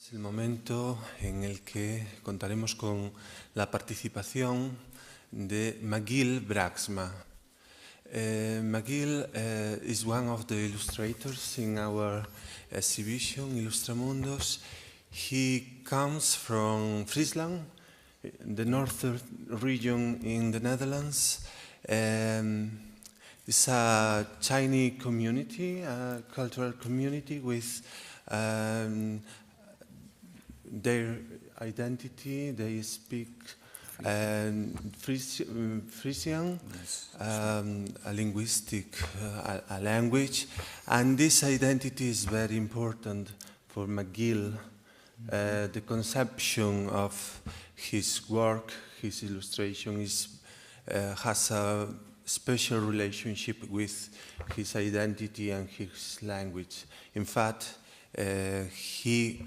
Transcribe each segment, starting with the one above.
Es el momento en el que contaremos con la participación de Machiel Braaksma. Machiel is one of the illustrators in our exhibition, Ilustramundos. He comes from Friesland, the northern region in the Netherlands. It's a tiny community, a cultural community with their identity. They speak Frisian, a linguistic a language, and this identity is very important for Machiel. The conception of his work, his illustration, has a special relationship with his identity and his language. In fact, he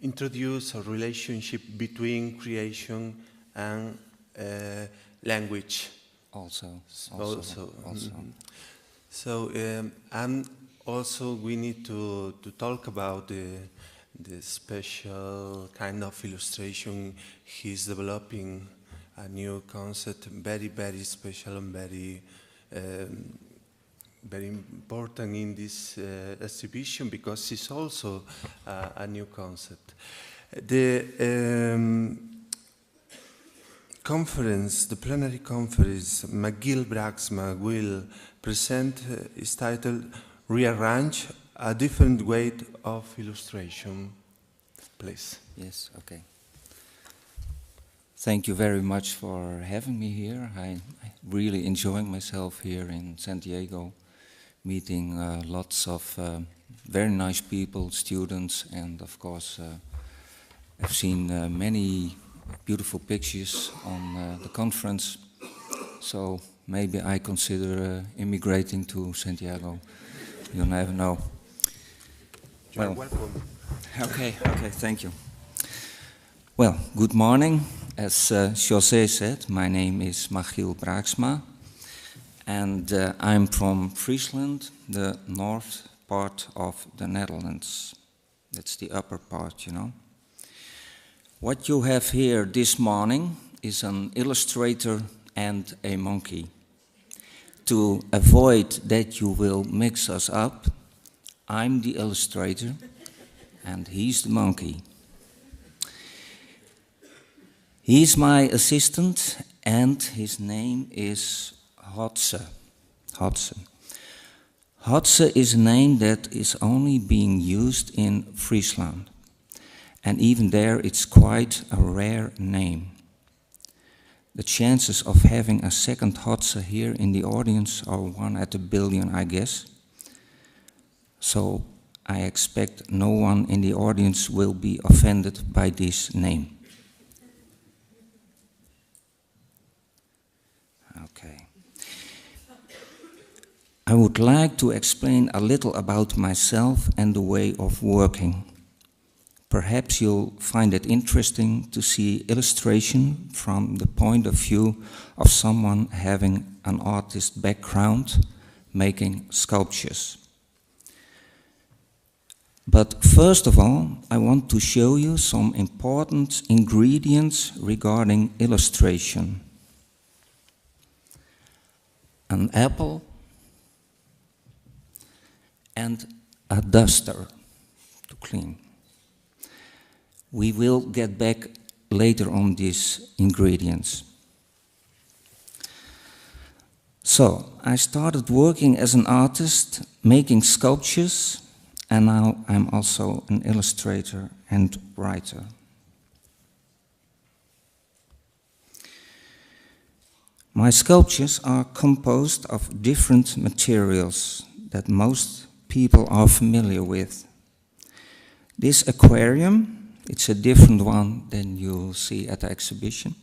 introduced a relationship between creation and language. Also. So, and also we need to talk about the special kind of illustration he's developing, a new concept, very, very special and very important in this exhibition, because it's also a new concept. The conference, the plenary conference, Machiel Braaksma will present is titled Rearrange, a different way of illustration. Please. Yes, okay. Thank you very much for having me here. I'm really enjoying myself here in San Diego, meeting lots of very nice people, students, and of course I've seen many beautiful pictures on the conference, so maybe I consider immigrating to San Diego. You never know. You're welcome. Okay, thank you. Well, good morning. As José said, my name is Machiel Braaksma, and I'm from Friesland, the north part of the Netherlands. That's the upper part, you know. What you have here this morning is an illustrator and a monkey. To avoid that you will mix us up, I'm the illustrator and he's the monkey. He's my assistant and his name is Hotse. Hotse is a name that is only being used in Friesland, and even there it's quite a rare name. The chances of having a second Hotse here in the audience are 1 at a billion, I guess. So I expect no one in the audience will be offended by this name. Okay. I would like to explain a little about myself and the way of working. Perhaps you'll find it interesting to see illustration from the point of view of someone having an artist background, making sculptures. But first of all, I want to show you some important ingredients regarding illustration. An apple and a duster to clean. We will get back later on these ingredients. So, I started working as an artist, making sculptures, and now I'm also an illustrator and writer. My sculptures are composed of different materials that most people are familiar with. This aquarium, it's a different one than you'll see at the exhibition.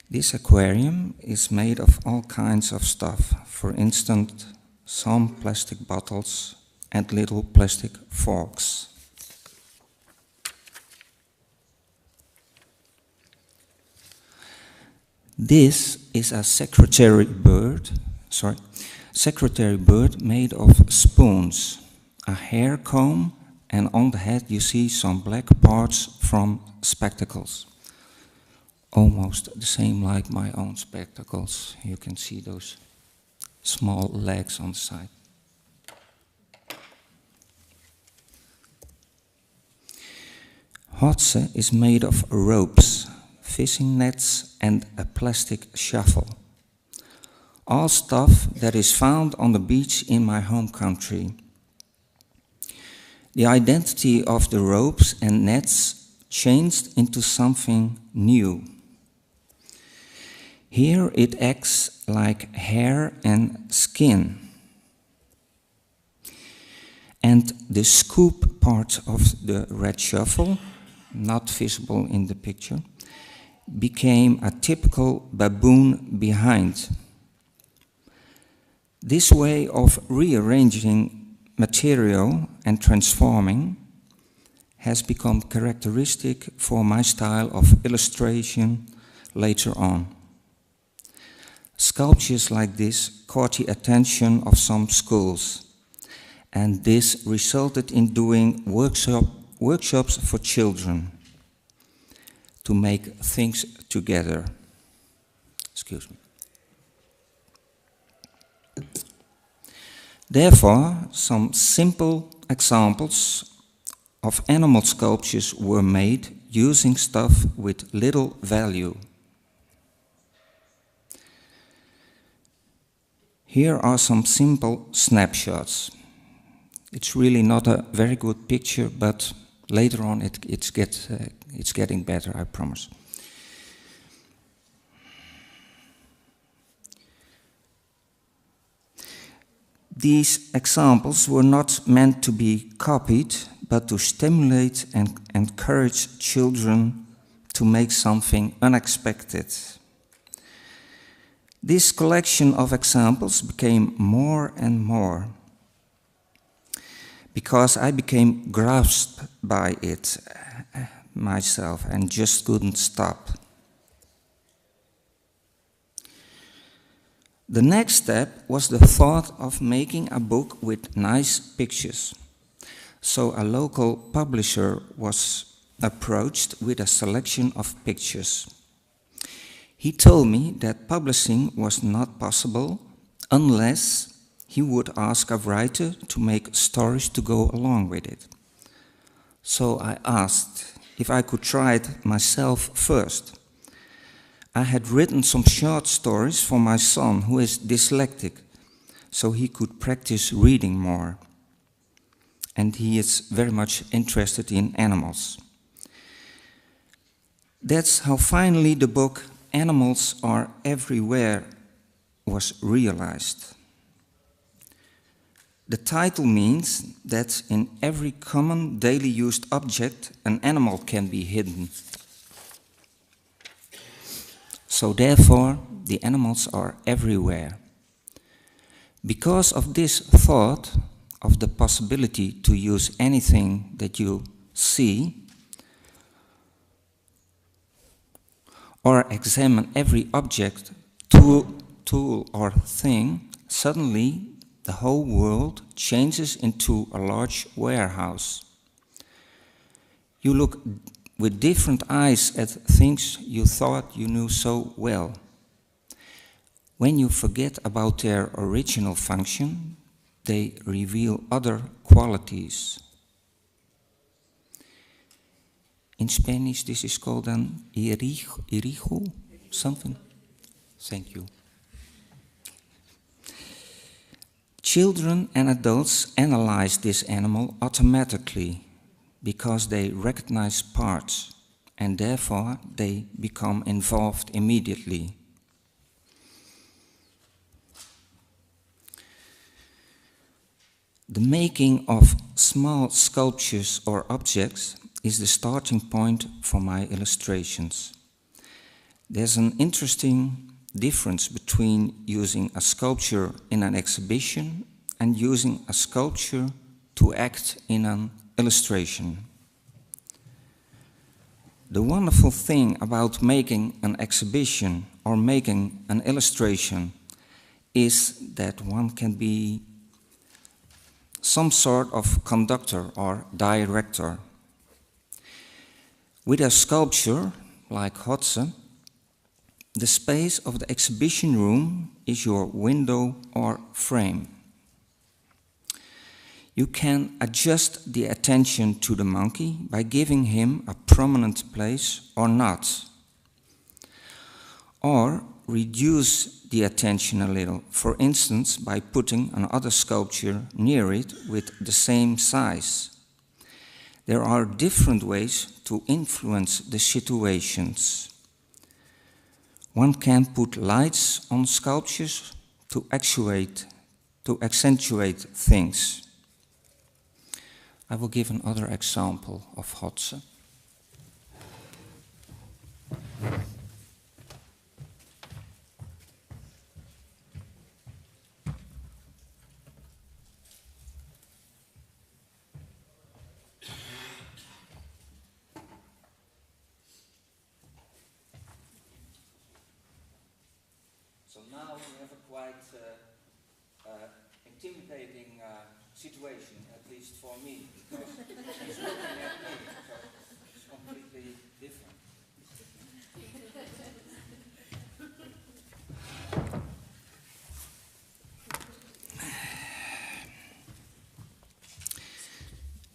This aquarium is made of all kinds of stuff. For instance, some plastic bottles and little plastic forks. This is a secretary bird made of spoons, a hair comb, and on the head you see some black parts from spectacles. Almost the same like my own spectacles. You can see those small legs on the side. Hotse is made of ropes, fishing nets and a plastic shovel. All stuff that is found on the beach in my home country. The identity of the ropes and nets changed into something new. Here it acts like hair and skin. And the scoop part of the red shovel, not visible in the picture, became a typical baboon behind. This way of rearranging material and transforming has become characteristic for my style of illustration later on. Sculptures like this caught the attention of some schools, and this resulted in doing workshops for children to make things together. Excuse me. Therefore, some simple examples of animal sculptures were made using stuff with little value. Here are some simple snapshots. It's really not a very good picture, but later on it's getting better, I promise. These examples were not meant to be copied, but to stimulate and encourage children to make something unexpected. This collection of examples became more and more, because I became grasped by it myself and just couldn't stop. The next step was the thought of making a book with nice pictures. So a local publisher was approached with a selection of pictures. He told me that publishing was not possible unless he would ask a writer to make stories to go along with it. So I asked if I could try it myself first. I had written some short stories for my son, who is dyslexic, so he could practice reading more. And he is very much interested in animals. That's how finally the book Animals Are Everywhere was realized. The title means that in every common daily used object an animal can be hidden. So therefore, the animals are everywhere. Because of this thought of the possibility to use anything that you see, or examine every object, tool or thing, suddenly the whole world changes into a large warehouse. You look with different eyes at things you thought you knew so well. When you forget about their original function, they reveal other qualities. In Spanish, this is called an irijo, something. Thank you. Children and adults analyze this animal automatically because they recognize parts, and therefore they become involved immediately. The making of small sculptures or objects is the starting point for my illustrations. There's an interesting difference between using a sculpture in an exhibition and using a sculpture to act in an illustration. The wonderful thing about making an exhibition or making an illustration is that one can be some sort of conductor or director. With a sculpture like Hotze, the space of the exhibition room is your window or frame. You can adjust the attention to the monkey by giving him a prominent place or not. Or reduce the attention a little, for instance, by putting another sculpture near it with the same size. There are different ways to influence the situations. One can put lights on sculptures to accentuate things. I will give another example of Hotze. So now we have a quite intimidating situation, at least for me, because he's looking at me, so it's completely different.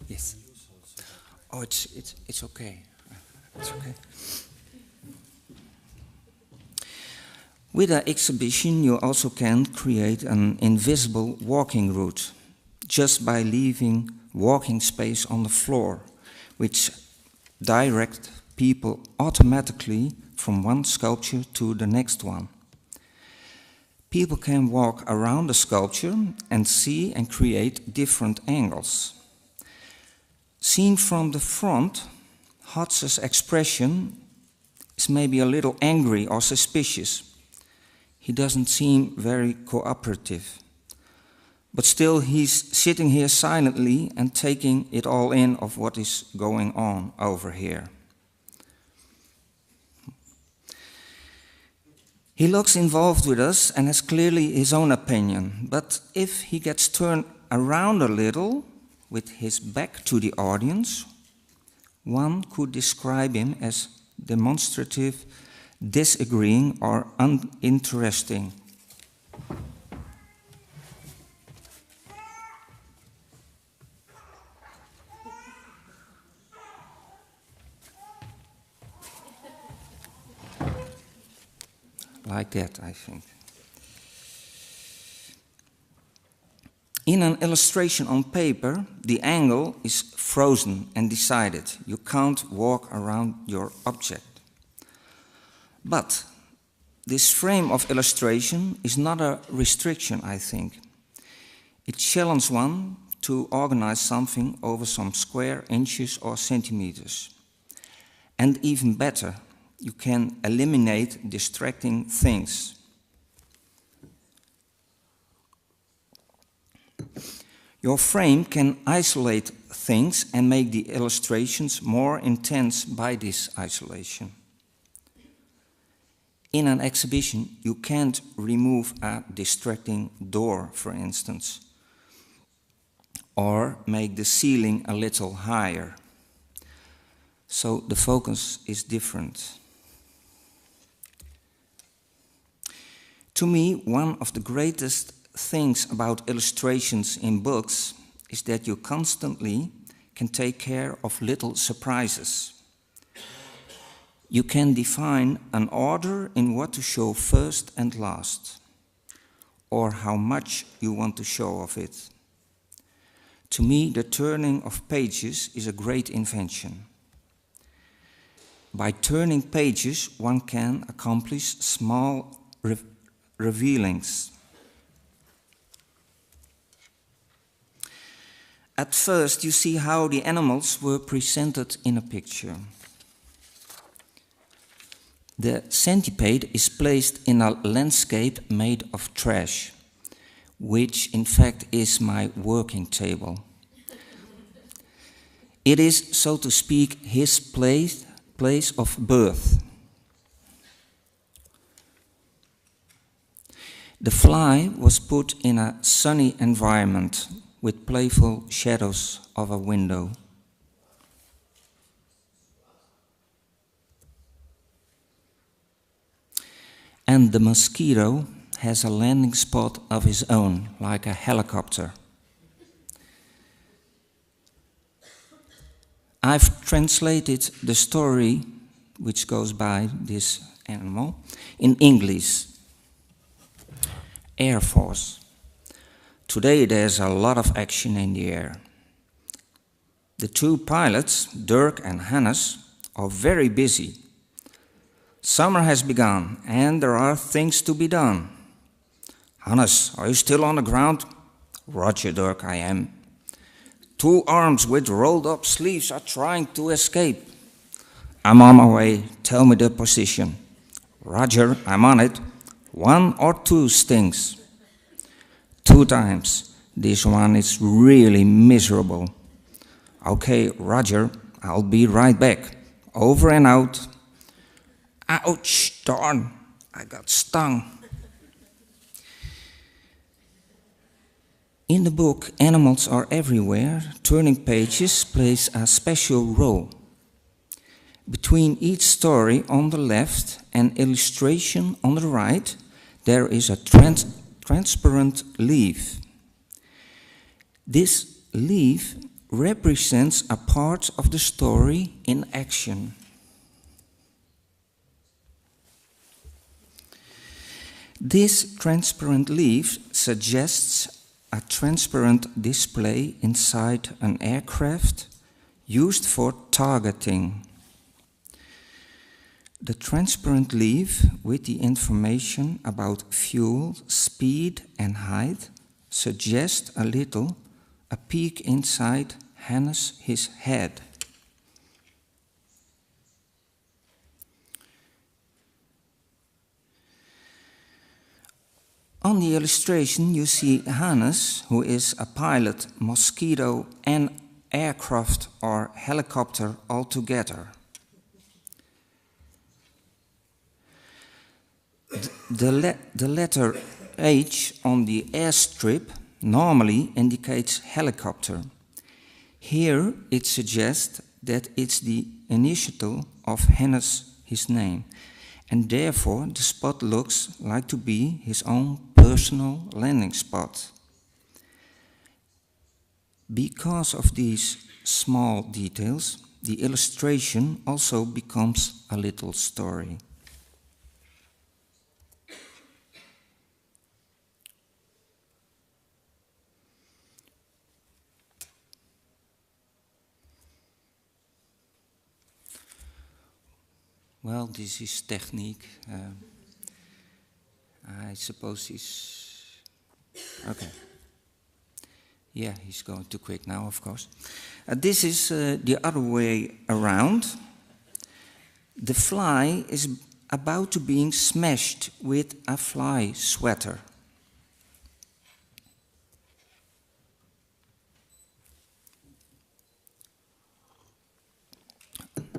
Yes. Oh, it's okay. It's okay. With an exhibition, you also can create an invisible walking route, just by leaving walking space on the floor, which direct people automatically from one sculpture to the next one. People can walk around the sculpture and see and create different angles. Seen from the front, Hotze's expression is maybe a little angry or suspicious. He doesn't seem very cooperative. But still he's sitting here silently and taking it all in of what is going on over here. He looks involved with us and has clearly his own opinion. But if he gets turned around a little with his back to the audience, one could describe him as demonstrative, disagreeing, or uninteresting. Like that, I think. In an illustration on paper, the angle is frozen and decided. You can't walk around your object. But this frame of illustration is not a restriction, I think. It challenges one to organize something over some square inches or centimeters. And even better, you can eliminate distracting things. Your frame can isolate things and make the illustrations more intense by this isolation. In an exhibition, you can't remove a distracting door, for instance, or make the ceiling a little higher. So the focus is different. To me, one of the greatest things about illustrations in books is that you constantly can take care of little surprises. You can define an order in what to show first and last, or how much you want to show of it. To me, the turning of pages is a great invention. By turning pages, one can accomplish small revealings. At first, you see how the animals were presented in a picture. The centipede is placed in a landscape made of trash, which in fact is my working table. It is, so to speak, his place of birth. The fly was put in a sunny environment, with playful shadows of a window. And the mosquito has a landing spot of his own, like a helicopter. I've translated the story, which goes by this animal, in English. Air Force. Today there's a lot of action in the air. The two pilots, Dirk and Hannes, are very busy. Summer has begun and there are things to be done. Hannes, are you still on the ground? Roger, Dirk, I am. Two arms with rolled up sleeves are trying to escape. I'm on my way, tell me the position. Roger, I'm on it. 1 or 2 stings. 2 times. This one is really miserable. Okay, Roger, I'll be right back. Over and out. Ouch, darn, I got stung. In the book, Animals Are Everywhere, turning pages plays a special role. Between each story on the left and illustration on the right, there is a transparent leaf. This leaf represents a part of the story in action. This transparent leaf suggests a transparent display inside an aircraft used for targeting. The transparent leaf with the information about fuel, speed and height suggests a peek inside his head. On the illustration you see Hannes, who is a pilot, mosquito and aircraft or helicopter altogether. The letter H on the airstrip normally indicates helicopter. Here it suggests that it's the initial of Hannes, his name, and therefore the spot looks like to be his own personal landing spot. Because of these small details, the illustration also becomes a little story. Well, this is technique. I suppose he's... Okay. Yeah, he's going too quick now, of course. This is the other way around. The fly is about to being smashed with a fly swatter.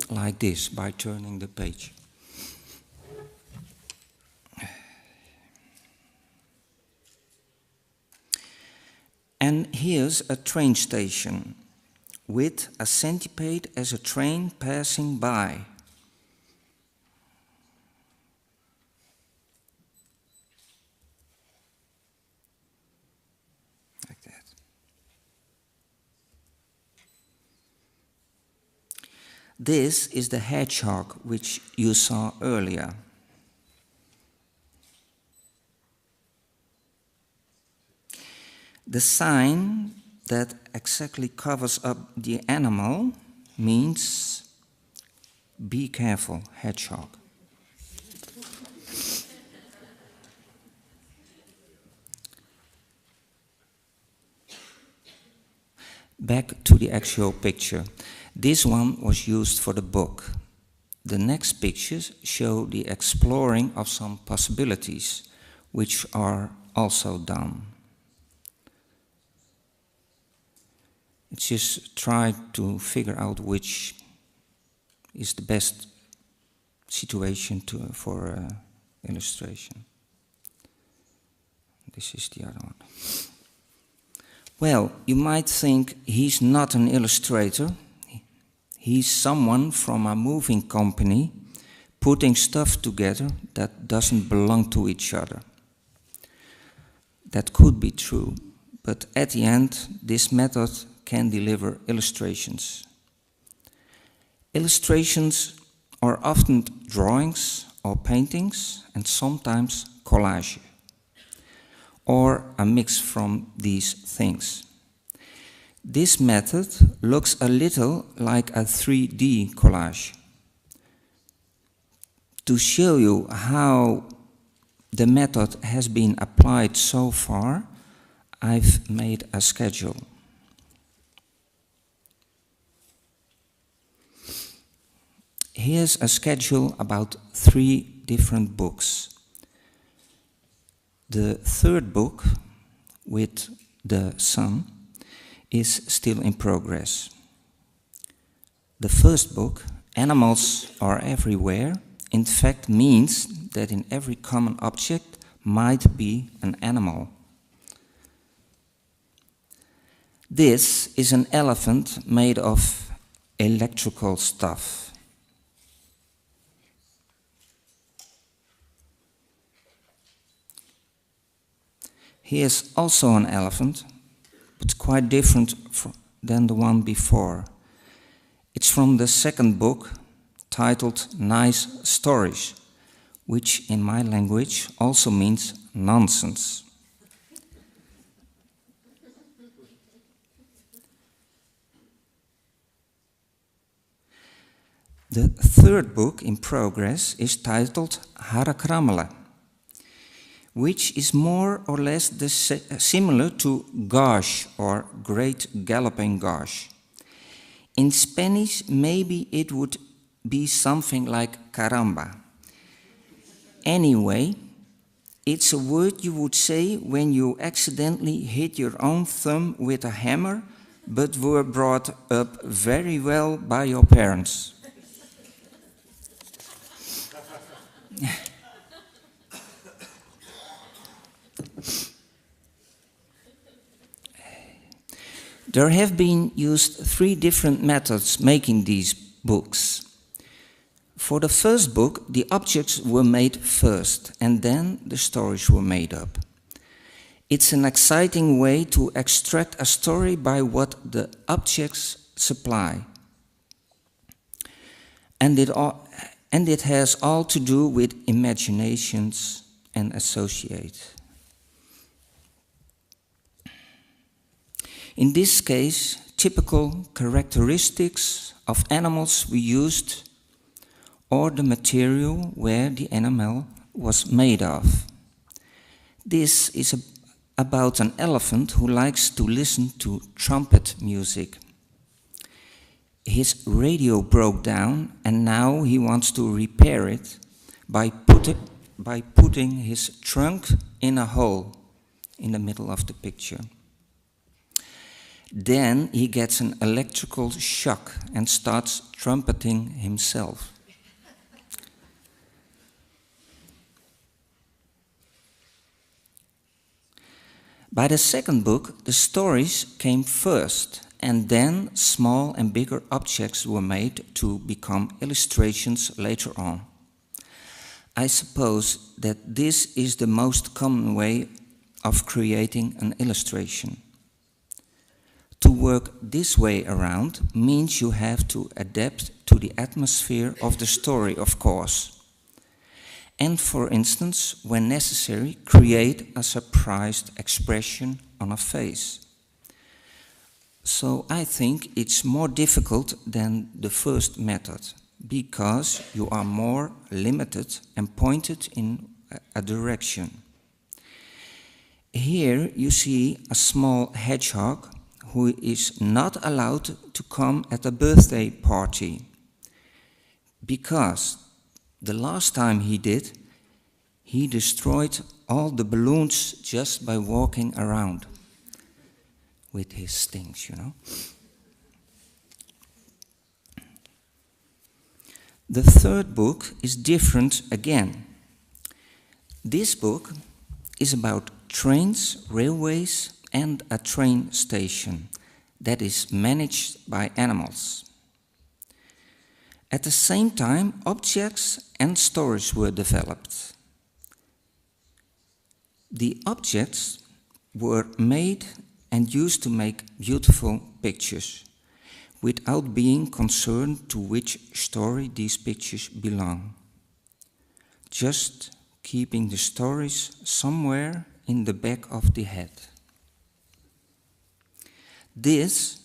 Like this, by turning the page. And here's a train station with a centipede as a train passing by. Like that. This is the hedgehog which you saw earlier. The sign that exactly covers up the animal means be careful, hedgehog. Back to the actual picture. This one was used for the book. The next pictures show the exploring of some possibilities, which are also done. It's just try to figure out which is the best situation for illustration. This is the other one. Well, you might think he's not an illustrator. He's someone from a moving company putting stuff together that doesn't belong to each other. That could be true, but at the end, this method can deliver illustrations. Illustrations are often drawings or paintings, and sometimes collage, or a mix from these things. This method looks a little like a 3D collage. To show you how the method has been applied so far, I've made a schedule. Here's a schedule about 3 different books. The third book, with the sun, is still in progress. The first book, Animals Are Everywhere, in fact means that in every common object might be an animal. This is an elephant made of electrical stuff. Here's also an elephant, but quite different than the one before. It's from the second book, titled Nice Stories, which in my language also means nonsense. The third book in progress is titled Harakramela, which is more or less similar to Gosh or Great Galloping Gosh. In Spanish, maybe it would be something like caramba. Anyway, it's a word you would say when you accidentally hit your own thumb with a hammer, but were brought up very well by your parents. There have been used 3 different methods making these books. For the first book, the objects were made first, and then the stories were made up. It's an exciting way to extract a story by what the objects supply. And it has all to do with imaginations and associate. In this case, typical characteristics of animals we used, or the material where the animal was made of. This is about an elephant who likes to listen to trumpet music. His radio broke down and now he wants to repair it by putting his trunk in a hole in the middle of the picture. Then he gets an electrical shock and starts trumpeting himself. By the second book, the stories came first, and then small and bigger objects were made to become illustrations later on. I suppose that this is the most common way of creating an illustration. To work this way around means you have to adapt to the atmosphere of the story, of course. And for instance, when necessary, create a surprised expression on a face. So I think it's more difficult than the first method, because you are more limited and pointed in a direction. Here you see a small hedgehog who is not allowed to come at a birthday party, because the last time he did, he destroyed all the balloons just by walking around with his things, you know. The third book is different again. This book is about trains, railways, and a train station that is managed by animals. At the same time, objects and stories were developed. The objects were made and used to make beautiful pictures, without being concerned to which story these pictures belong, just keeping the stories somewhere in the back of the head. This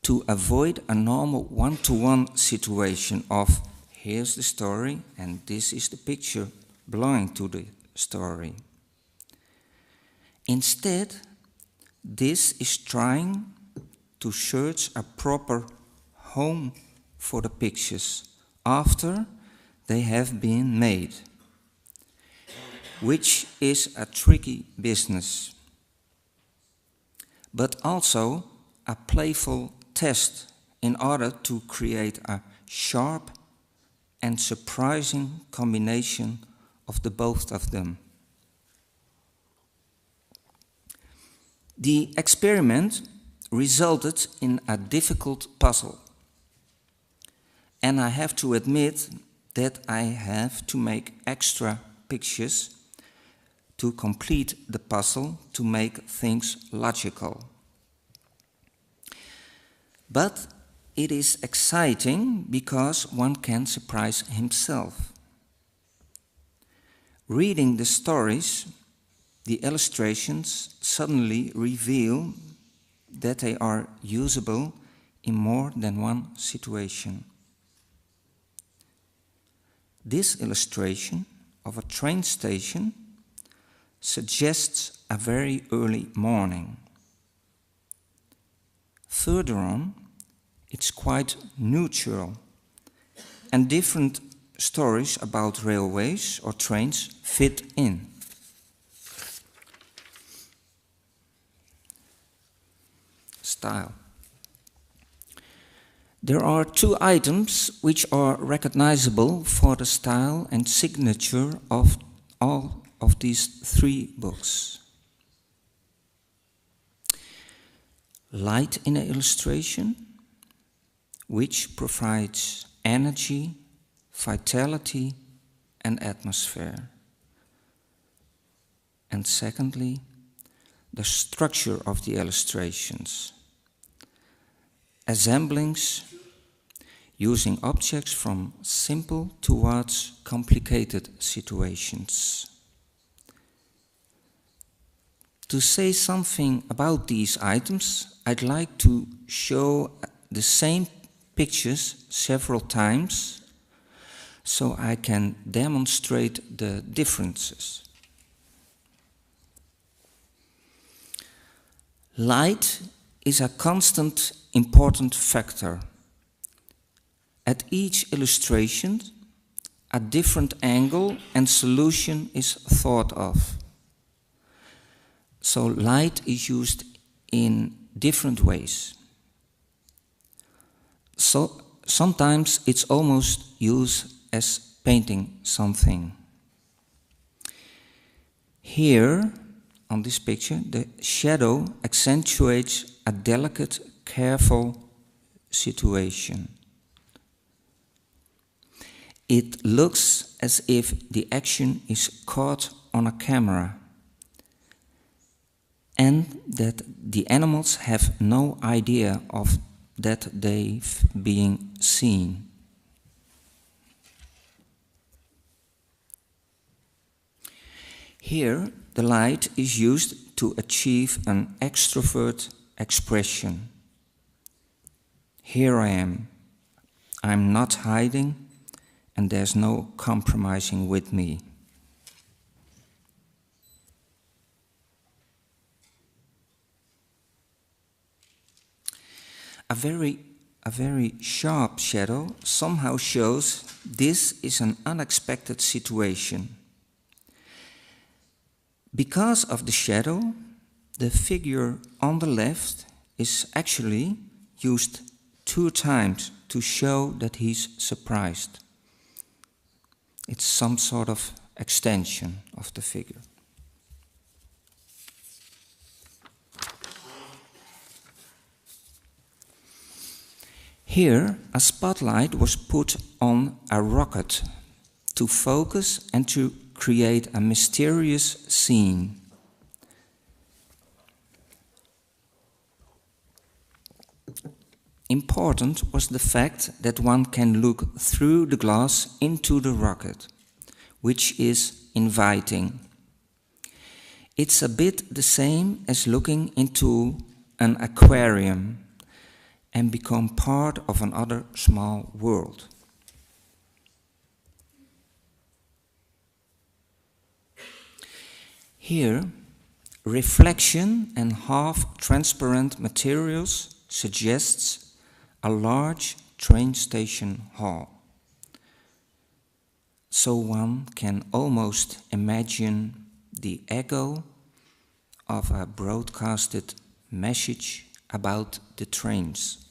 to avoid a normal one-to-one situation of here's the story and this is the picture belonging to the story. Instead, this is trying to search a proper home for the pictures after they have been made, which is a tricky business, but also a playful test in order to create a sharp and surprising combination of the both of them. The experiment resulted in a difficult puzzle, and I have to admit that I have to make extra pictures to complete the puzzle to make things logical. But it is exciting because one can surprise himself. Reading the stories, the illustrations suddenly reveal that they are usable in more than one situation. This illustration of a train station suggests a very early morning. Further on, it's quite neutral, and different stories about railways or trains fit in. Style. There are two items which are recognizable for the style and signature of all of these three books. Light in an illustration, which provides energy, vitality, and atmosphere. And secondly, the structure of the illustrations. Assemblings using objects from simple towards complicated situations. To say something about these items, I'd like to show the same pictures several times so I can demonstrate the differences. Light is a constant important factor. At each illustration, a different angle and solution is thought of. So light is used in different ways. So sometimes it's almost used as painting something. Here, on this picture, the shadow accentuates a delicate, careful situation. It looks as if the action is caught on a camera, and that the animals have no idea of that they've been seen. Here, the light is used to achieve an extrovert expression. Here I am. I'm not hiding, and there's no compromising with me. A very sharp shadow somehow shows this is an unexpected situation. Because of the shadow, the figure on the left is actually used 2 times to show that he's surprised. It's some sort of extension of the figure. Here, a spotlight was put on a rocket to focus and to create a mysterious scene. Important was the fact that one can look through the glass into the rocket, which is inviting. It's a bit the same as looking into an aquarium and become part of another small world. Here, reflection and half-transparent materials suggests a large train station hall. So one can almost imagine the echo of a broadcasted message about the trains.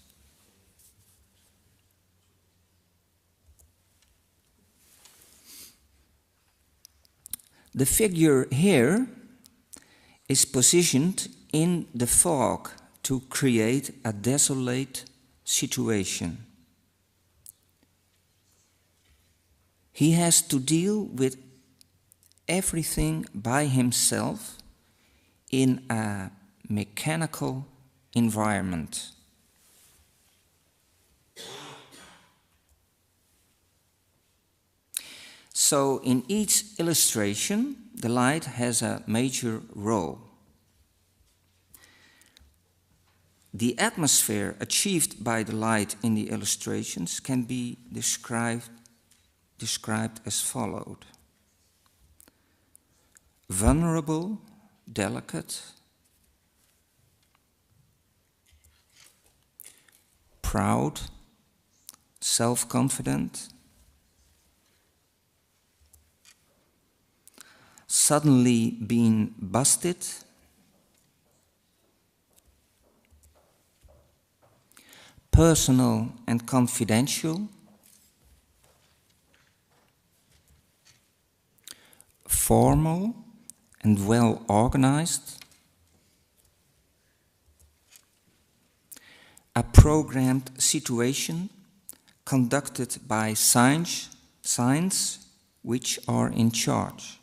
The figure here is positioned in the fog to create a desolate situation. He has to deal with everything by himself in a mechanical environment. So in each illustration, the light has a major role. The atmosphere achieved by the light in the illustrations can be described as followed: vulnerable, delicate, proud, self-confident, suddenly being busted, personal and confidential, formal and well organized, a programmed situation conducted by signs which are in charge.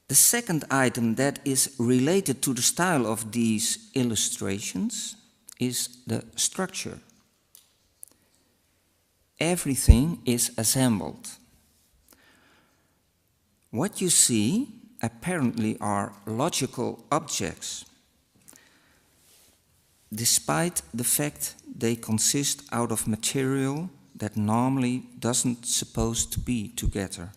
The second item that is related to the style of these illustrations is the structure. Everything is assembled. What you see apparently are logical objects, despite the fact they consist out of material that normally doesn't supposed to be together.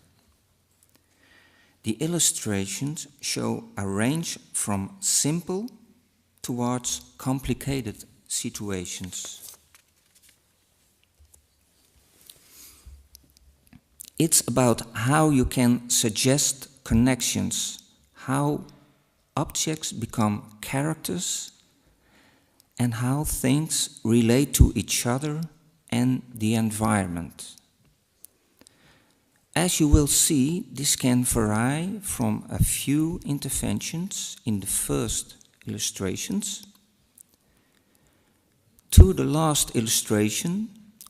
The illustrations show a range from simple towards complicated situations. It's about how you can suggest connections, how objects become characters, and how things relate to each other and the environment. As you will see, this can vary from a few interventions in the first illustrations to the last illustration,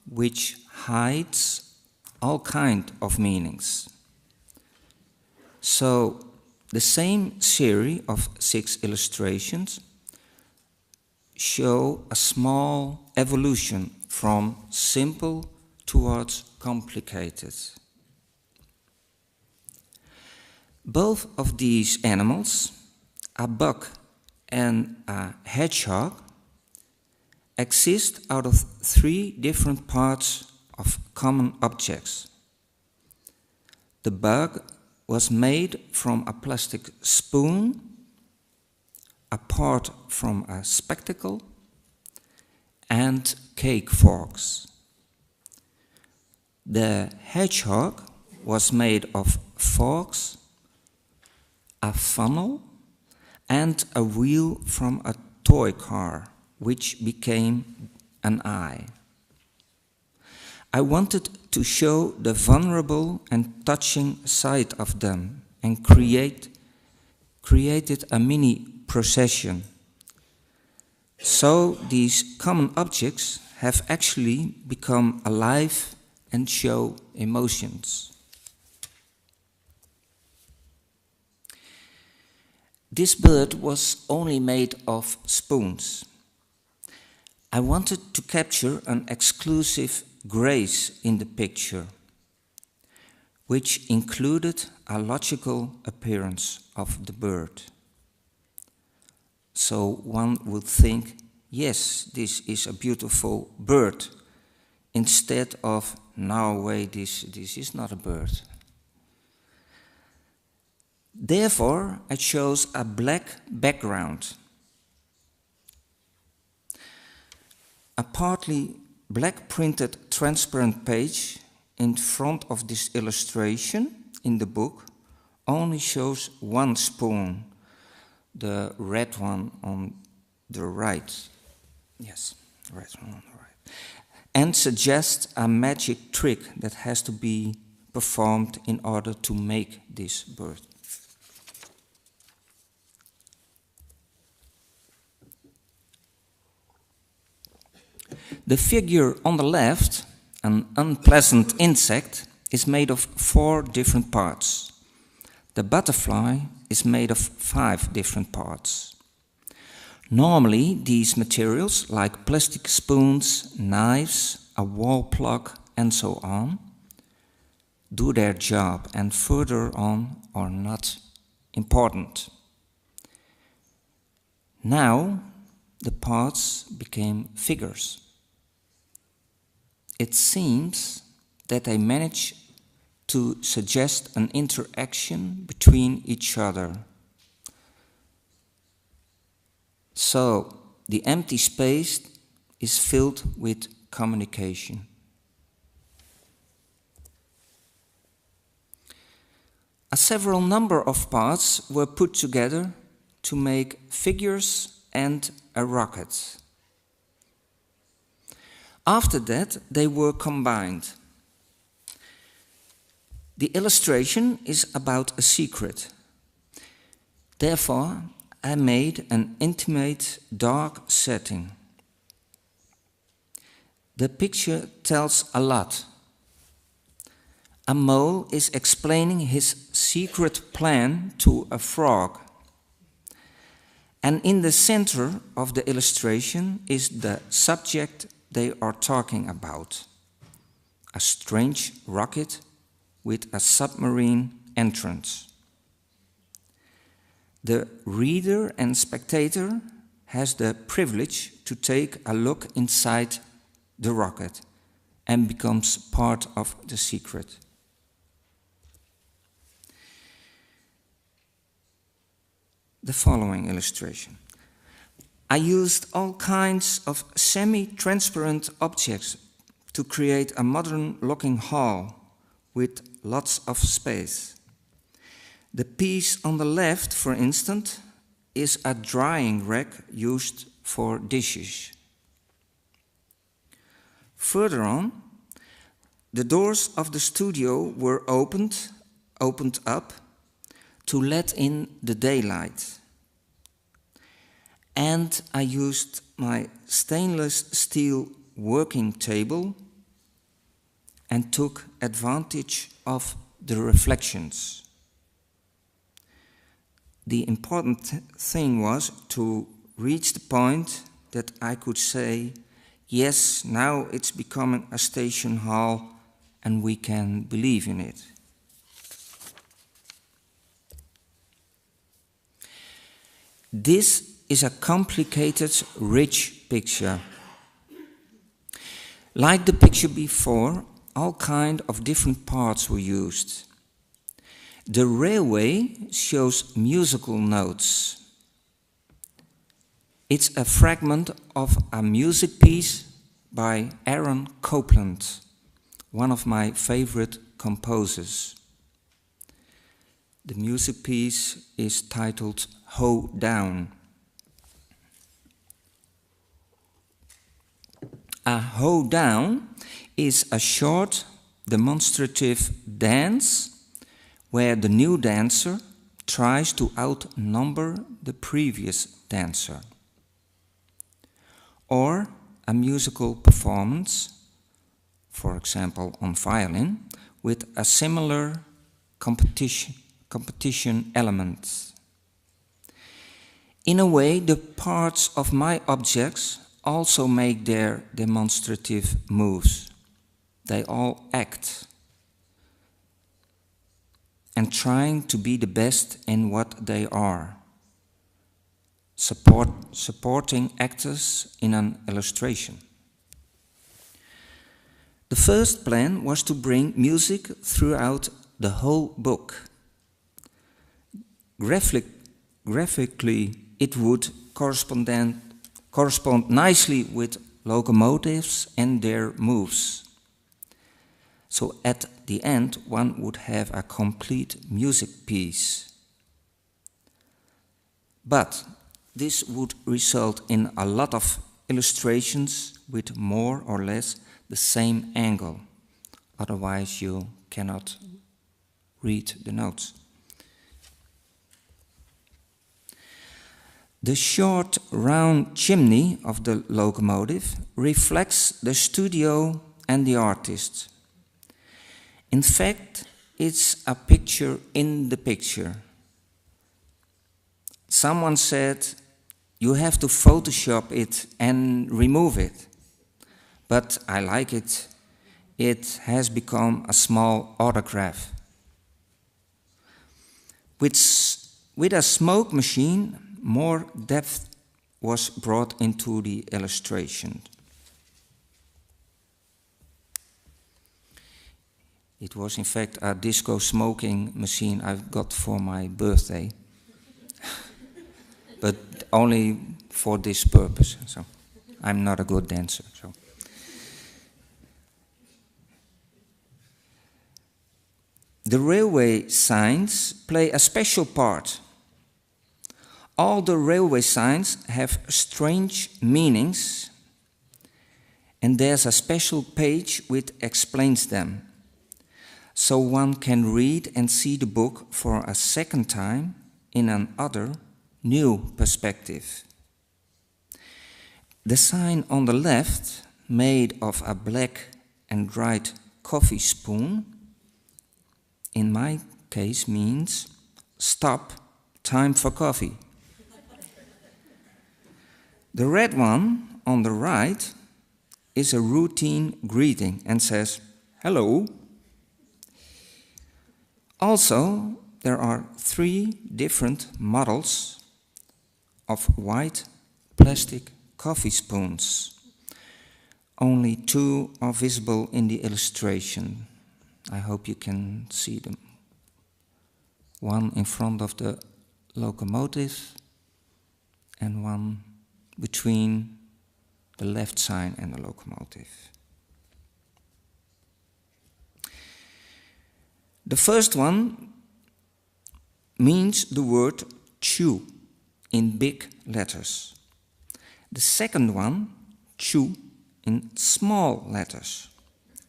which hides all kinds of meanings. So, the same series of 6 illustrations show a small evolution from simple towards complicated. Both of these animals, a buck and a hedgehog, exist out of 3 different parts of common objects. The bug was made from a plastic spoon, a part from a spectacle, and cake forks. The hedgehog was made of forks, a funnel, and a wheel from a toy car, which became an eye. I wanted to show the vulnerable and touching side of them and created a mini procession. So these common objects have actually become alive and show emotions. This bird was only made of spoons. I wanted to capture an exclusive grace in the picture, which included a logical appearance of the bird. So one would think, yes, this is a beautiful bird, instead of, no way, this is not a bird. Therefore, I chose a black background. A partly black printed transparent page in front of this illustration in the book only shows one spoon, the red one on the right. Yes, red one on the right. And suggests a magic trick that has to be performed in order to make this bird. The figure on the left, an unpleasant insect, is made of 4 different parts. The butterfly is made of 5 different parts. Normally, these materials, like plastic spoons, knives, a wall plug, and so on, do their job and further on are not important. Now, the parts became figures. It seems that they manage to suggest an interaction between each other. So, the empty space is filled with communication. A several number of parts were put together to make figures and a rocket. After that, they were combined. The illustration is about a secret. Therefore, I made an intimate, dark setting. The picture tells a lot. A mole is explaining his secret plan to a frog. And in the center of the illustration is the subject they are talking about, a strange rocket with a submarine entrance. The reader and spectator has the privilege to take a look inside the rocket and becomes part of the secret. The following illustration. I used all kinds of semi-transparent objects to create a modern-looking hall with lots of space. The piece on the left, for instance, is a drying rack used for dishes. Further on, the doors of the studio were opened up to let in the daylight. And I used my stainless steel working table and took advantage of the reflections. The important thing was to reach the point that I could say, yes, now it's becoming a station hall and we can believe in it. This is a complicated, rich picture. Like the picture before, all kinds of different parts were used. The railway shows musical notes. It's a fragment of a music piece by Aaron Copland, one of my favorite composers. The music piece is titled Hoe Down. A hoe down is a short, demonstrative dance where the new dancer tries to outnumber the previous dancer. or a musical performance, for example on violin, with a similar competition element. In a way, the parts of my objects also make their demonstrative moves. They all act and trying to be the best in what they are, supporting actors in an illustration. The first plan was to bring music throughout the whole book. Graphically, it would correspond nicely with locomotives and their moves. So at the end, one would have a complete music piece. But this would result in a lot of illustrations with more or less the same angle. Otherwise, you cannot read the notes. The short round chimney of the locomotive reflects the studio and the artist. In fact, it's a picture in the picture. Someone said, you have to Photoshop it and remove it. But I like it. It has become a small autograph. With a smoke machine, more depth was brought into the illustration. It was in fact a disco smoking machine I got for my birthday. But only for this purpose. So I'm not a good dancer. So. The railway signs play a special part. All the railway signs have strange meanings, and there's a special page which explains them. So one can read and see the book for a second time in another, new perspective. The sign on the left, made of a black and dried coffee spoon, in my case means stop, time for coffee. The red one on the right is a routine greeting and says, hello. Also, there are 3 different models of white plastic coffee spoons. Only 2 are visible in the illustration. I hope you can see them. One in front of the locomotive and one between the left sign and the locomotive. The first one means the word chew in big letters. The second one, chew, in small letters.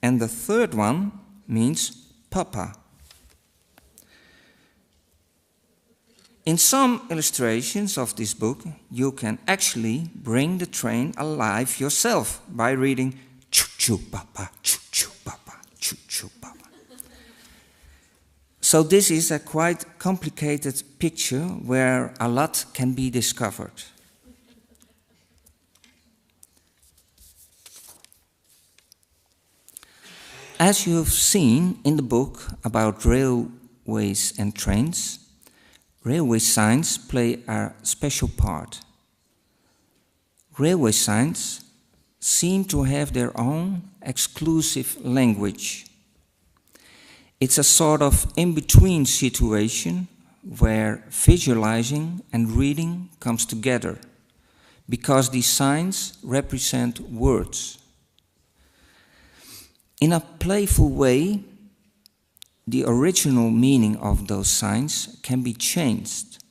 And the third one means papa. In some illustrations of this book, you can actually bring the train alive yourself by reading choo-choo papa, choo-choo papa, choo-choo papa. So this is a quite complicated picture where a lot can be discovered. As you have seen in the book about railways and trains, railway signs play a special part. Railway signs seem to have their own exclusive language. It's a sort of in-between situation where visualizing and reading comes together, because these signs represent words. In a playful way, the original meaning of those signs can be changed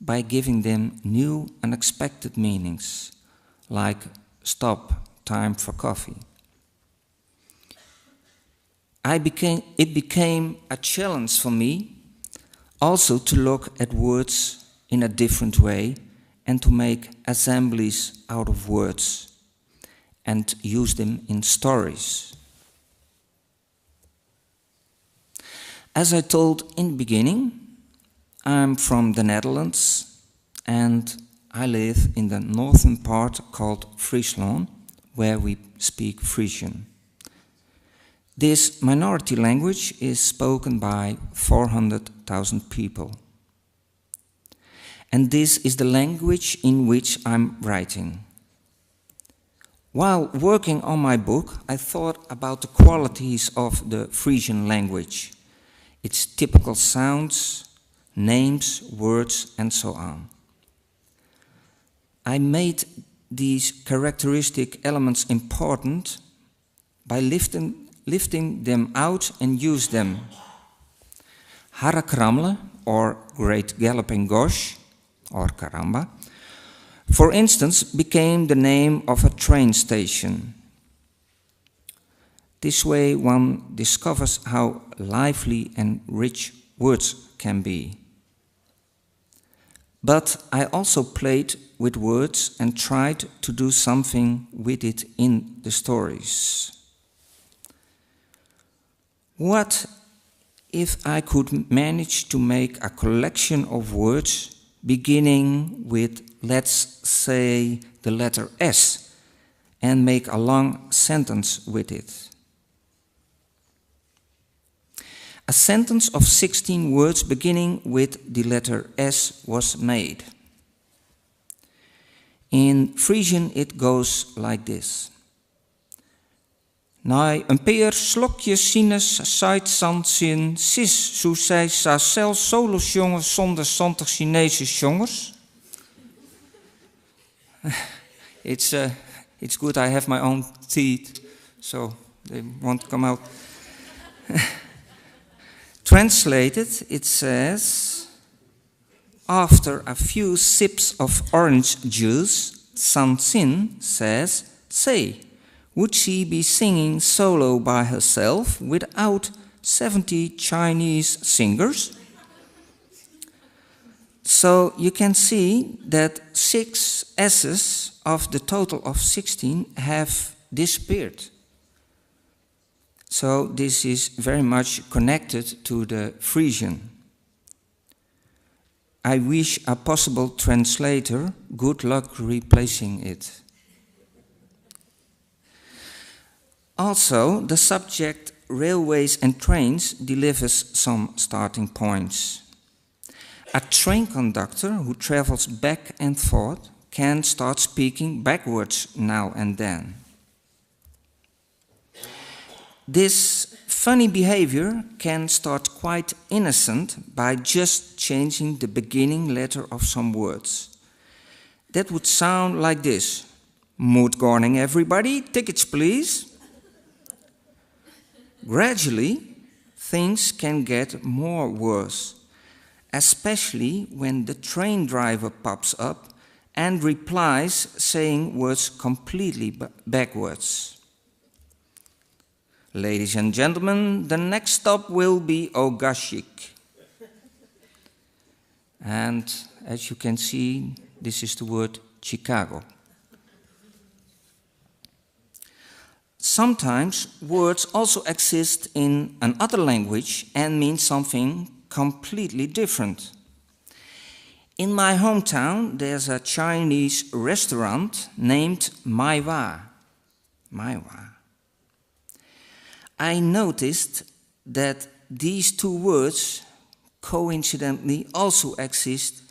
by giving them new, unexpected meanings, like stop, time for coffee. It became a challenge for me also to look at words in a different way and to make assemblies out of words and use them in stories. As I told in the beginning, I'm from the Netherlands and I live in the northern part called Friesland, where we speak Frisian. This minority language is spoken by 400,000 people. And this is the language in which I'm writing. While working on my book, I thought about the qualities of the Frisian language, its typical sounds, names, words, and so on. I made these characteristic elements important by lifting them out and use them. Harakramle, or Great Galloping Gosh, or Karamba, for instance, became the name of a train station. This way one discovers how lively and rich words can be. But I also played with words and tried to do something with it in the stories. What if I could manage to make a collection of words beginning with, let's say, the letter S, and make a long sentence with it? A sentence of 16 words beginning with the letter S was made. In Frisian it goes like this. Na een peer slokje sinus sait san sin sis zo zij sa cel solos jongens zonder zantig Chinese jongers. It's good I have my own teeth, so they won't come out. Translated, it says, after a few sips of orange juice, San Sin says, say, would she be singing solo by herself without 70 Chinese singers? So you can see that 6 S's of the total of 16 have disappeared. So this is very much connected to the Frisian. I wish a possible translator good luck replacing it. Also, the subject railways and trains delivers some starting points. A train conductor who travels back and forth can start speaking backwards now and then. This funny behavior can start quite innocent by just changing the beginning letter of some words. That would sound like this. Mood morning, everybody, tickets please. Gradually, things can get more worse, especially when the train driver pops up and replies saying words completely backwards. Ladies and gentlemen, the next stop will be Ogashik. And as you can see, this is the word Chicago. Sometimes words also exist in another language and mean something completely different. In my hometown, there's a Chinese restaurant named Maiwa. Maiwa. I noticed that these two words coincidentally also exist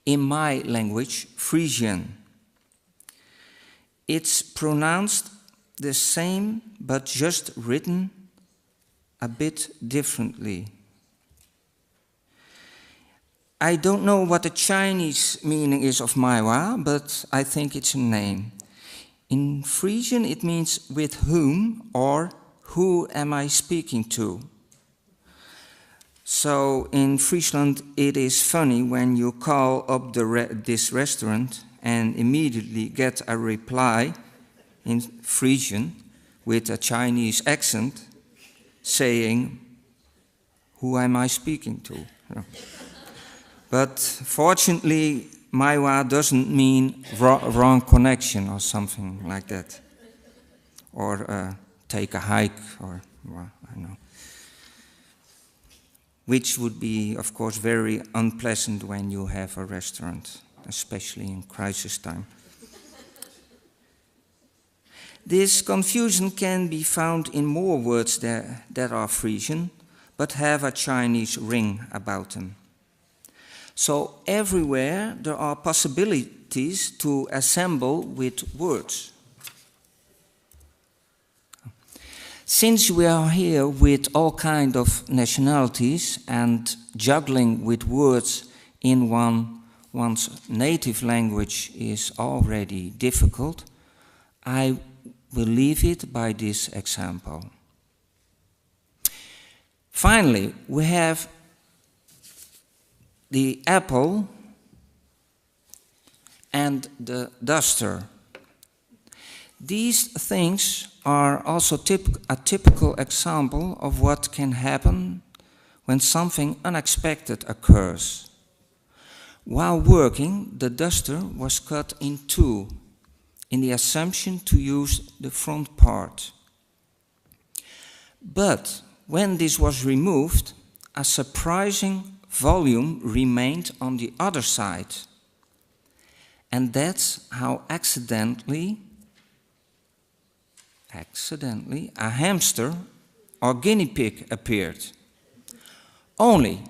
in my language, Frisian. It's pronounced the same, but just written a bit differently. I don't know what the Chinese meaning is of Maiwa, but I think it's a name. In Frisian it means with whom or who am I speaking to? So in Friesland it is funny when you call up this restaurant and immediately get a reply in Frisian with a Chinese accent saying, who am I speaking to? But fortunately Maiwa doesn't mean wrong connection or something like that. Or take a hike, or, well, I don't know. Which would be, of course, very unpleasant when you have a restaurant, especially in crisis time. This confusion can be found in more words that are Frisian, but have a Chinese ring about them. So everywhere there are possibilities to assemble with words. Since we are here with all kinds of nationalities and juggling with words in one's native language is already difficult, I will leave it by this example. Finally, we have the apple and the duster. These things are also a typical example of what can happen when something unexpected occurs. While working, the duster was cut in two, in the assumption to use the front part. But when this was removed, a surprising volume remained on the other side. And that's how accidentally a hamster or guinea pig appeared. Only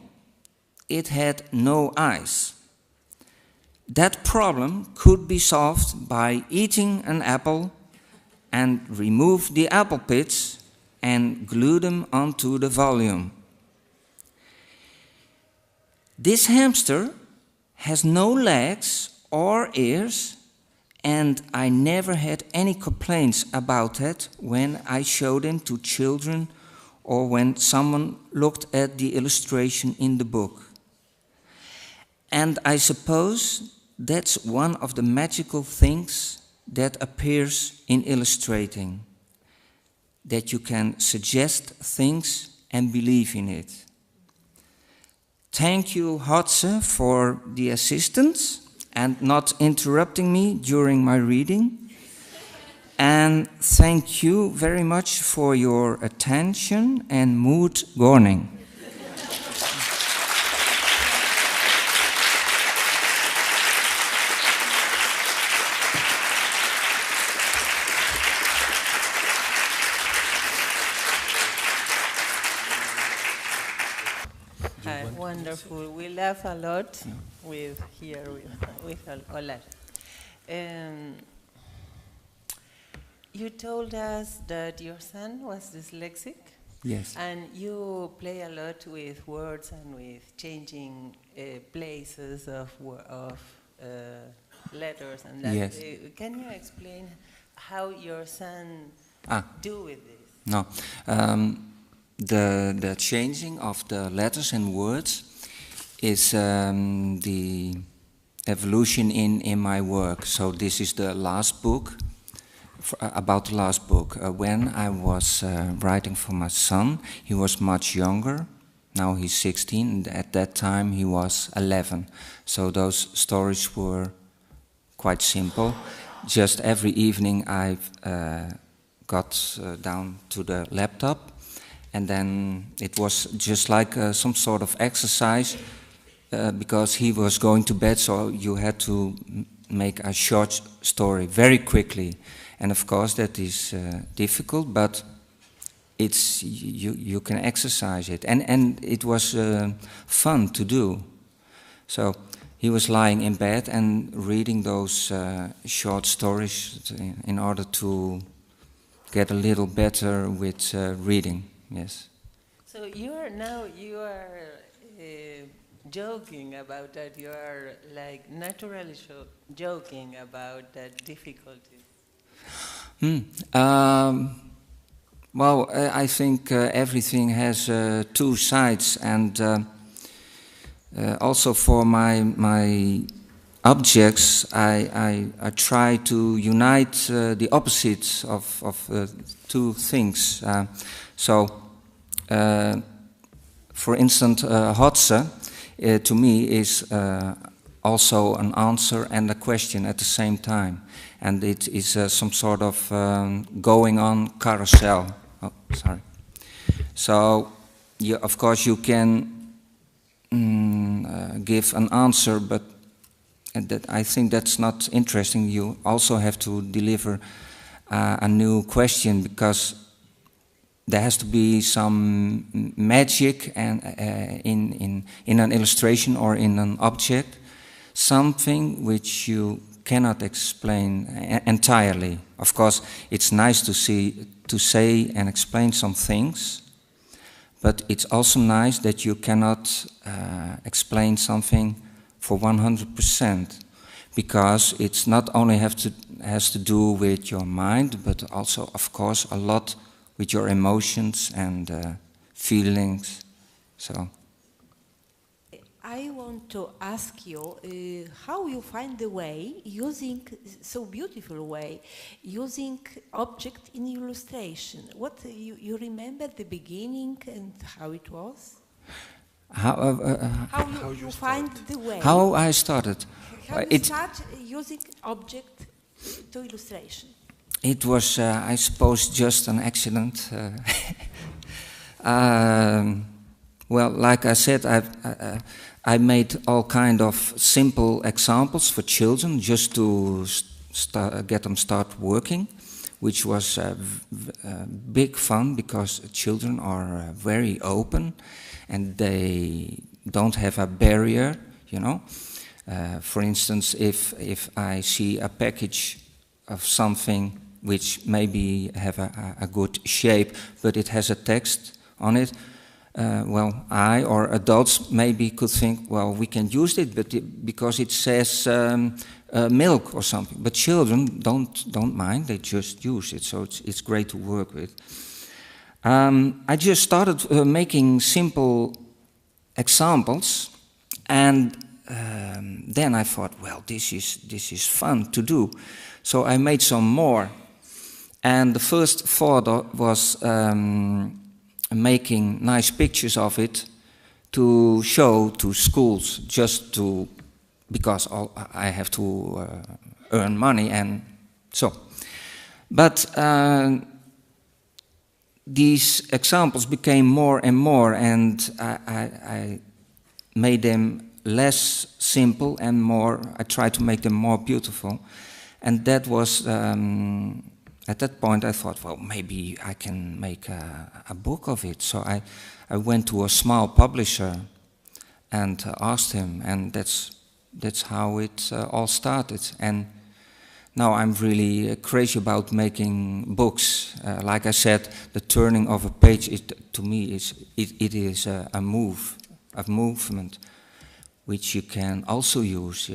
it had no eyes. That problem could be solved by eating an apple and remove the apple pits and glue them onto the volume. This hamster has no legs or ears, and I never had any complaints about that when I showed them to children or when someone looked at the illustration in the book. And I suppose that's one of the magical things that appears in illustrating, that you can suggest things and believe in it. Thank you, Hotze, for the assistance and not interrupting me during my reading. And thank you very much for your attention and mood warning. Wonderful. We laugh a lot with Olar. You told us that your son was dyslexic. Yes. And you play a lot with words and with changing places of letters and that. Yes. Can you explain how your son do with this? No. The changing of the letters and words is the evolution in my work. So this is the last book, about the last book. When I was writing for my son, he was much younger. Now he's 16, and at that time he was 11. So those stories were quite simple. Just every evening I got down to the laptop, and then it was just like some sort of exercise, because he was going to bed, so you had to make a short story very quickly. And of course that is difficult, but it's you can exercise it. And it was fun to do. So he was lying in bed and reading those short stories in order to get a little better with reading. Yes. So you are joking about that. You are like naturally joking about that difficulty. Well, I think everything has two sides, and also for my objects, I try to unite the opposites of two things. For instance, Hotze to me is also an answer and a question at the same time. And it is some sort of going on carousel. Oh, sorry. So, of course, you can give an answer, but I think that's not interesting. You also have to deliver a new question, because there has to be some magic and in an illustration or in an object, something which you cannot explain entirely. Of course, it's nice to say and explain some things, but it's also nice that you cannot explain something for 100%, because it's not only has to do with your mind, but also, of course, a lot with your emotions and feelings. So I want to ask you how you find the way, using so beautiful way, using object in illustration. What you remember the beginning and how it was? How you find the way? How I started? How you start using object to illustration? It was, I suppose, just an accident. Well, like I said, I made all kind of simple examples for children just to get them start working, which was big fun, because children are very open and they don't have a barrier, you know. For instance, if I see a package of something which maybe have a good shape, but it has a text on it, well, I or adults maybe could think, well, we can use it, but because it says milk or something. But children don't mind; they just use it. So it's great to work with. I just started making simple examples, and then I thought, well, this is fun to do. So I made some more, and the first thought was making nice pictures of it to show to schools, just to, because I have to earn money, and so. But these examples became more and more, and I made them less simple and more, I tried to make them more beautiful. And that was, at that point I thought, well, maybe I can make a book of it. So I went to a small publisher and asked him, and that's how it all started. And now I'm really crazy about making books. Like I said, the turning of a page, to me, it is a movement, which you can also use.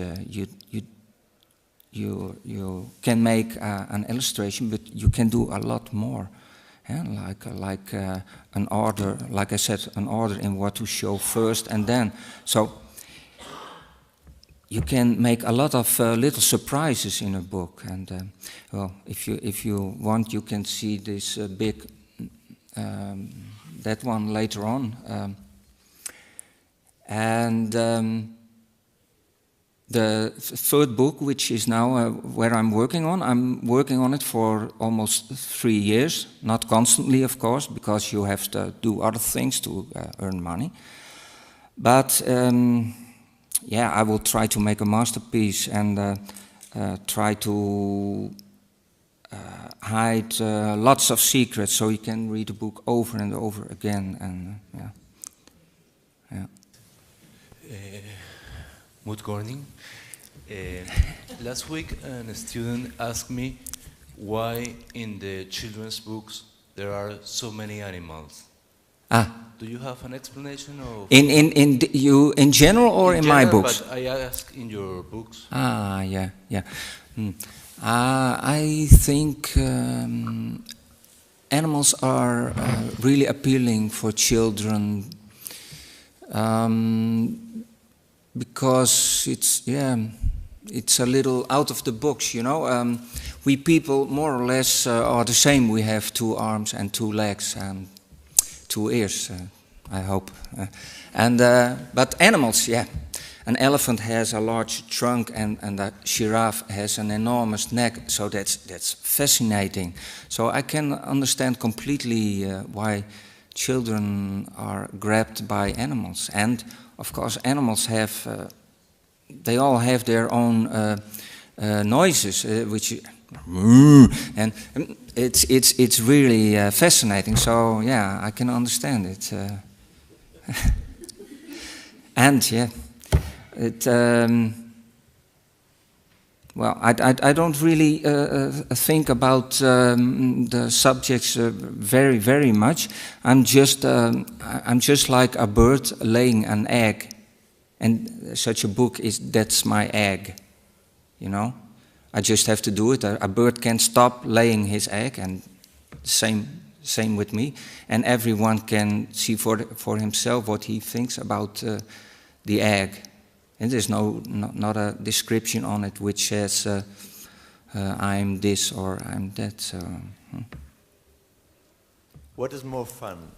You can make an illustration, but you can do a lot more. Yeah? Like an order, like I said, an order in what to show first and then. So you can make a lot of little surprises in a book. And well, if you want, you can see this big, that one later on. The third book, which is now where I'm working on it for almost 3 years. Not constantly, of course, because you have to do other things to earn money. But yeah, I will try to make a masterpiece and try to hide lots of secrets, so you can read the book over and over again. And yeah. Good morning. Last week, a student asked me why in the children's books there are so many animals. Do you have an explanation of? In general or in my books? But I ask in your books. Yeah. I think animals are really appealing for children. Because it's a little out of the box, you know. We people more or less are the same. We have 2 arms and 2 legs and 2 ears, I hope. But animals, yeah. an elephant has a large trunk and a giraffe has an enormous neck, so that's fascinating. So I can understand completely why children are grabbed by animals. And of course animals have, they all have their own noises, which and it's really fascinating. So yeah, I can understand it. And yeah, it. Well, I don't really think about the subjects very much. I'm just like a bird laying an egg, and such a book that's my egg, you know. I just have to do it. A bird can't stop laying his egg, and same with me. And everyone can see for himself what he thinks about the egg. And there's not a description on it which says I'm this or I'm that. So. What is more fun,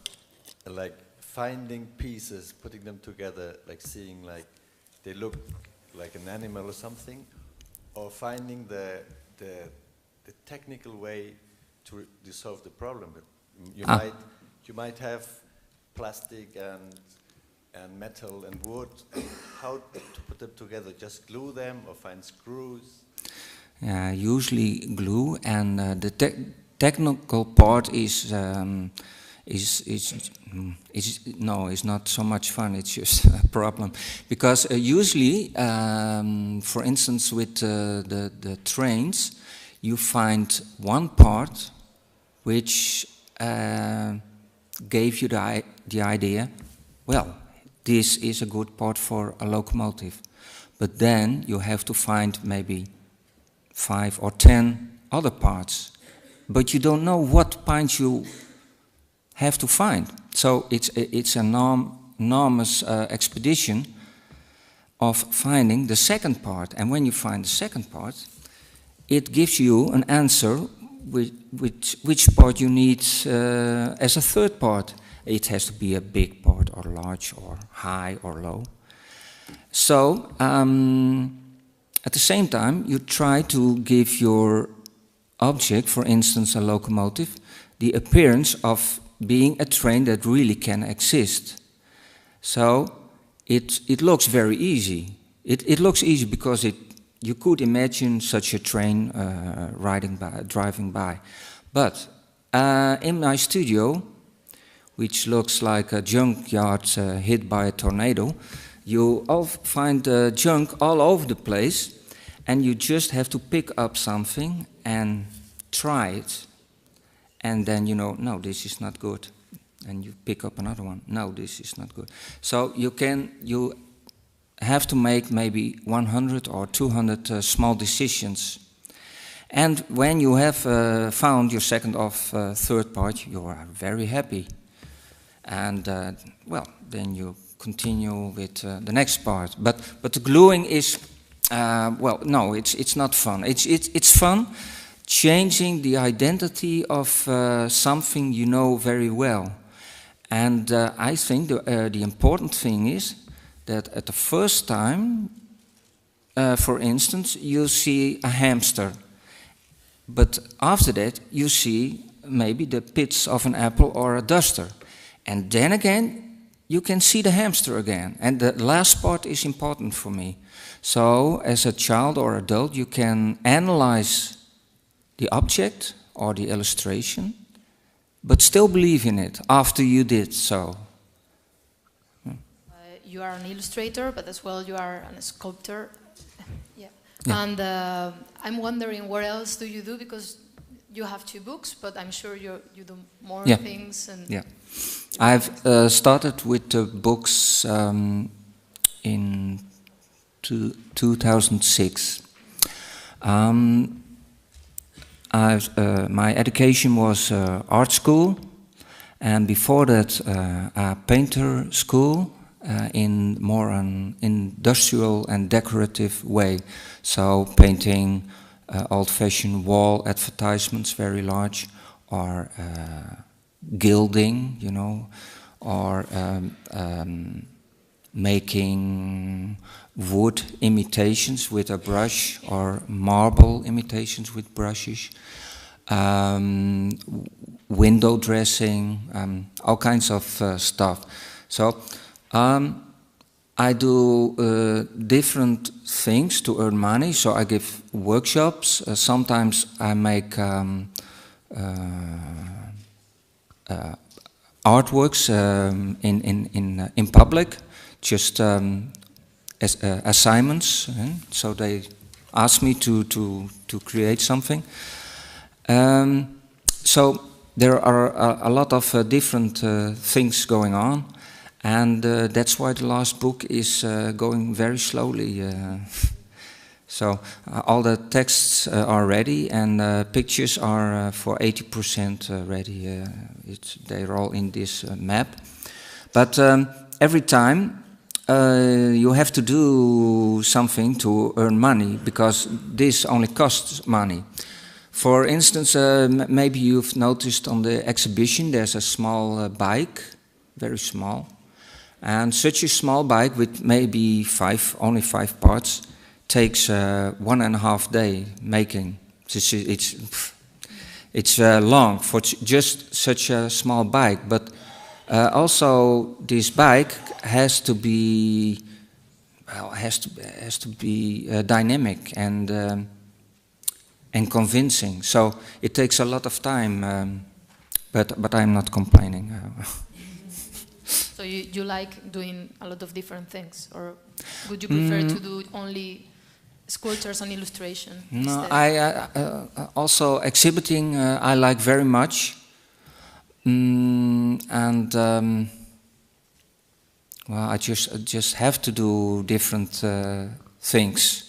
like finding pieces, putting them together, like seeing like they look like an animal or something, or finding the technical way to solve the problem? You might have plastic and metal and wood. How to put them together? Just glue them or find screws? Yeah, usually glue, and the technical part is not so much fun. It's just a problem, because usually, for instance, with the trains, you find one part which gave you the idea. Well, this is a good part for a locomotive. But then you have to find maybe 5 or 10 other parts. But you don't know what part you have to find. So it's an enormous expedition of finding the second part. And when you find the second part, it gives you an answer which part you need as a third part. It has to be a big part or large or high or low. So at the same time, you try to give your object, for instance a locomotive, the appearance of being a train that really can exist. So it looks very easy. It looks easy because you could imagine such a train driving by. But in my studio, which looks like a junkyard hit by a tornado, you all find junk all over the place, and you just have to pick up something and try it. And then you know, no, this is not good. And you pick up another one. No, this is not good. So you have to make maybe 100 or 200 small decisions. And when you have found your second or third part, you are very happy. And well, then you continue with the next part. But the gluing is, well, no, it's not fun. It's fun changing the identity of something you know very well. And I think the important thing is that at the first time, for instance, you see a hamster. But after that, you see maybe the pits of an apple or a duster. And then again, you can see the hamster again. And the last part is important for me. So, as a child or adult, you can analyze the object or the illustration, but still believe in it after you did so. You are an illustrator, but as well you are a sculptor. Yeah. And I'm wondering, what else do you do? Because you have 2 books, but I'm sure you do more things. And yeah. I've started with the books in 2006. My education was art school, and before that a painter school in more an industrial and decorative way. So painting old-fashioned wall advertisements, very large, or gilding, you know, or making wood imitations with a brush or marble imitations with brushes, window dressing, all kinds of stuff. So I do different things to earn money. So I give workshops. Sometimes I make artworks in public, just as assignments. So they ask me to create something. So there are a lot of different things going on, and that's why the last book is going very slowly. So all the texts are ready, and pictures are for 80% ready. They're all in this map. But every time you have to do something to earn money, because this only costs money. For instance, maybe you've noticed on the exhibition there's a small bike, very small. And such a small bike with maybe only five parts takes 1.5 days making. It's long for just such a small bike, but also this bike has to be dynamic and convincing. So it takes a lot of time, but I'm not complaining. So you like doing a lot of different things, or would you prefer to do only sculptures and illustration? No, I also exhibiting I like very much, and well, I just have to do different things.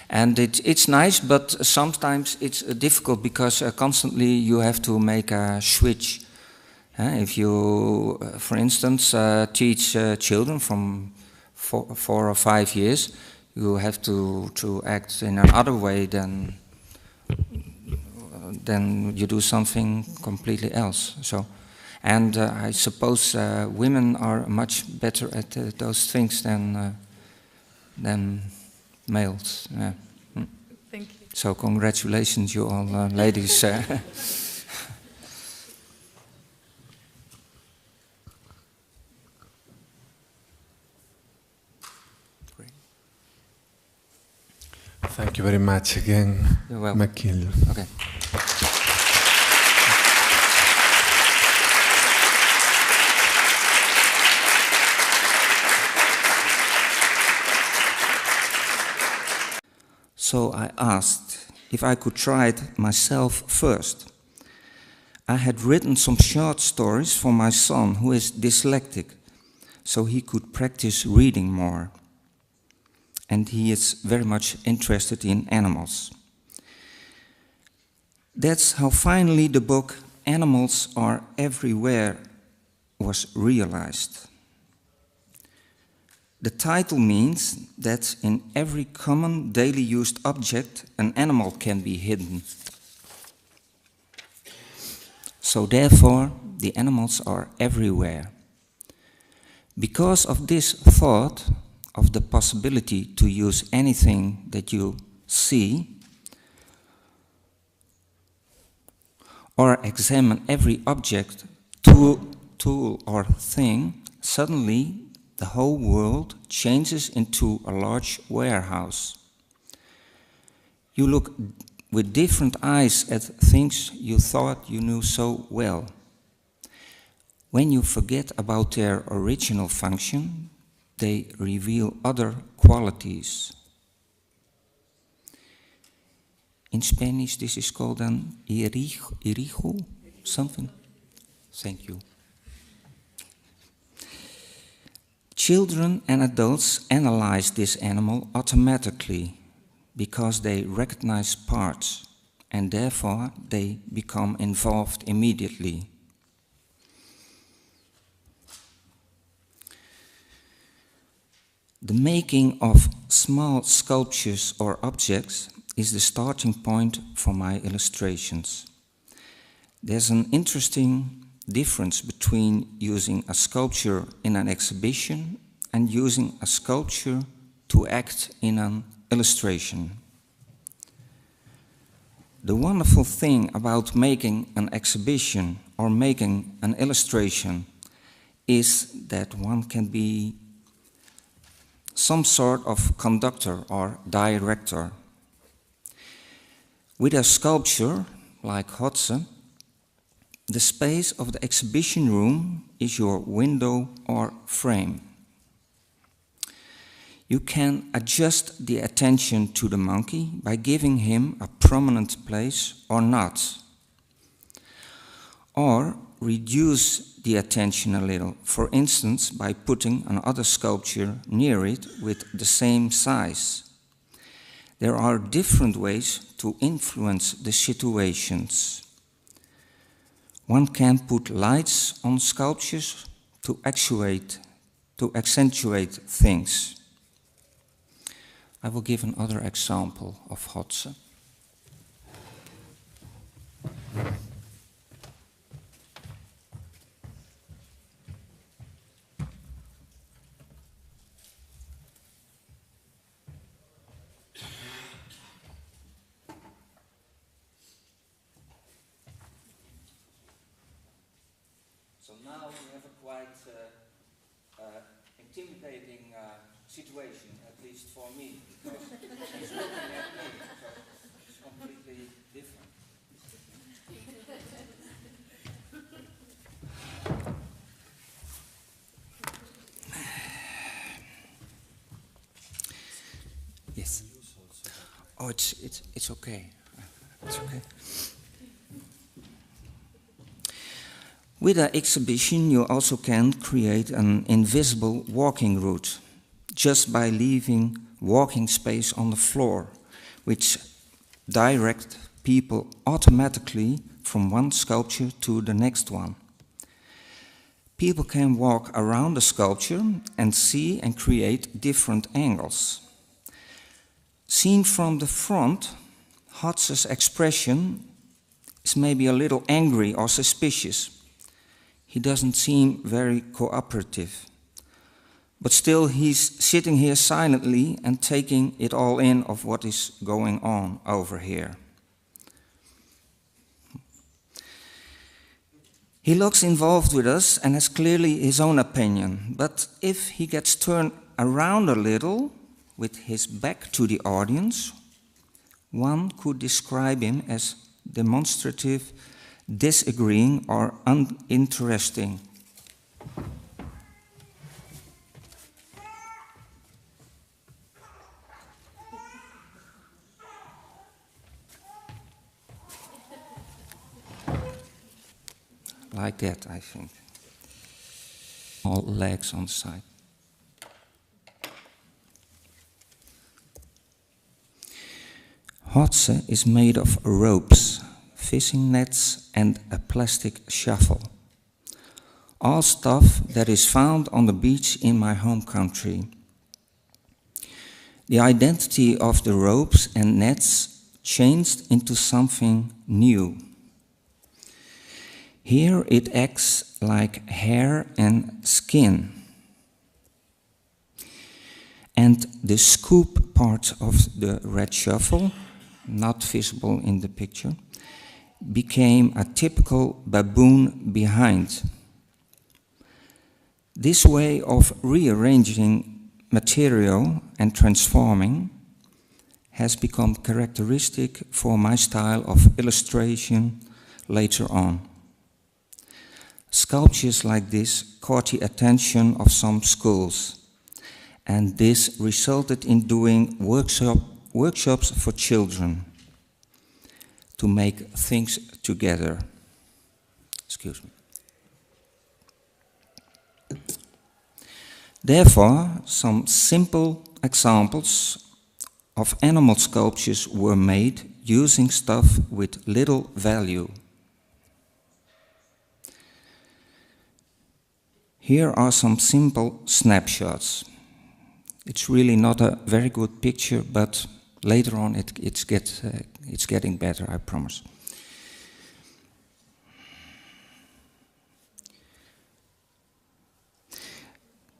And it's nice, but sometimes it's difficult because constantly you have to make a switch. If you, for instance, teach children from 4 or 5 years, you have to act in another way than you do something completely else. So, and I suppose women are much better at those things than males. Yeah. Thank you. So congratulations, you all ladies. Thank you very much again, Machiel. Okay. So I asked if I could try it myself first. I had written some short stories for my son, who is dyslexic, so he could practice reading more. And he is very much interested in animals. That's how finally the book Animals Are Everywhere was realized. The title means that in every common daily used object an animal can be hidden. So therefore the animals are everywhere. Because of this thought of the possibility to use anything that you see, or examine every object, tool or thing, suddenly the whole world changes into a large warehouse. You look with different eyes at things you thought you knew so well. When you forget about their original function, they reveal other qualities. In Spanish, this is called an irijo, something. Thank you. Children and adults analyze this animal automatically because they recognize parts, and therefore they become involved immediately. The making of small sculptures or objects is the starting point for my illustrations. There's an interesting difference between using a sculpture in an exhibition and using a sculpture to act in an illustration. The wonderful thing about making an exhibition or making an illustration is that one can be some sort of conductor or director. With a sculpture like Hotze, the space of the exhibition room is your window or frame. You can adjust the attention to the monkey by giving him a prominent place or not, or reduce the attention a little, for instance, by putting another sculpture near it with the same size. There are different ways to influence the situations. One can put lights on sculptures to accentuate things. I will give another example of Hotze. So now we have a quite intimidating situation, at least for me, because he's looking at me, so it's completely different. Yes. Oh, it's okay. It's okay. With an exhibition, you also can create an invisible walking route just by leaving walking space on the floor, which direct people automatically from one sculpture to the next one. People can walk around the sculpture and see and create different angles. Seen from the front, Hotze's expression is maybe a little angry or suspicious. He doesn't seem very cooperative. But still he's sitting here silently and taking it all in of what is going on over here. He looks involved with us and has clearly his own opinion, but if he gets turned around a little with his back to the audience, one could describe him as demonstrative, disagreeing, or uninteresting. Like that, I think. All legs on the side. Hotze is made of ropes, fishing nets, and a plastic shovel. All stuff that is found on the beach in my home country. The identity of the ropes and nets changed into something new. Here it acts like hair and skin. And the scoop part of the red shovel, not visible in the picture, became a typical baboon behind. This way of rearranging material and transforming has become characteristic for my style of illustration later on. Sculptures like this caught the attention of some schools, and this resulted in doing workshops for children to make things together. Excuse me. Therefore, some simple examples of animal sculptures were made using stuff with little value. Here are some simple snapshots. It's really not a very good picture, but later on it's getting better, I promise.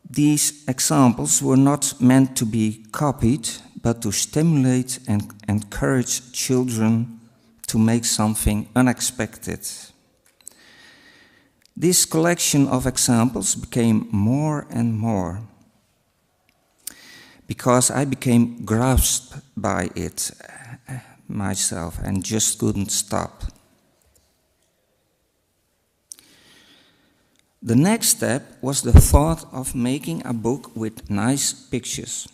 These examples were not meant to be copied, but to stimulate and encourage children to make something unexpected. This collection of examples became more and more, because I became grasped by it myself and just couldn't stop. The next step was the thought of making a book with nice pictures.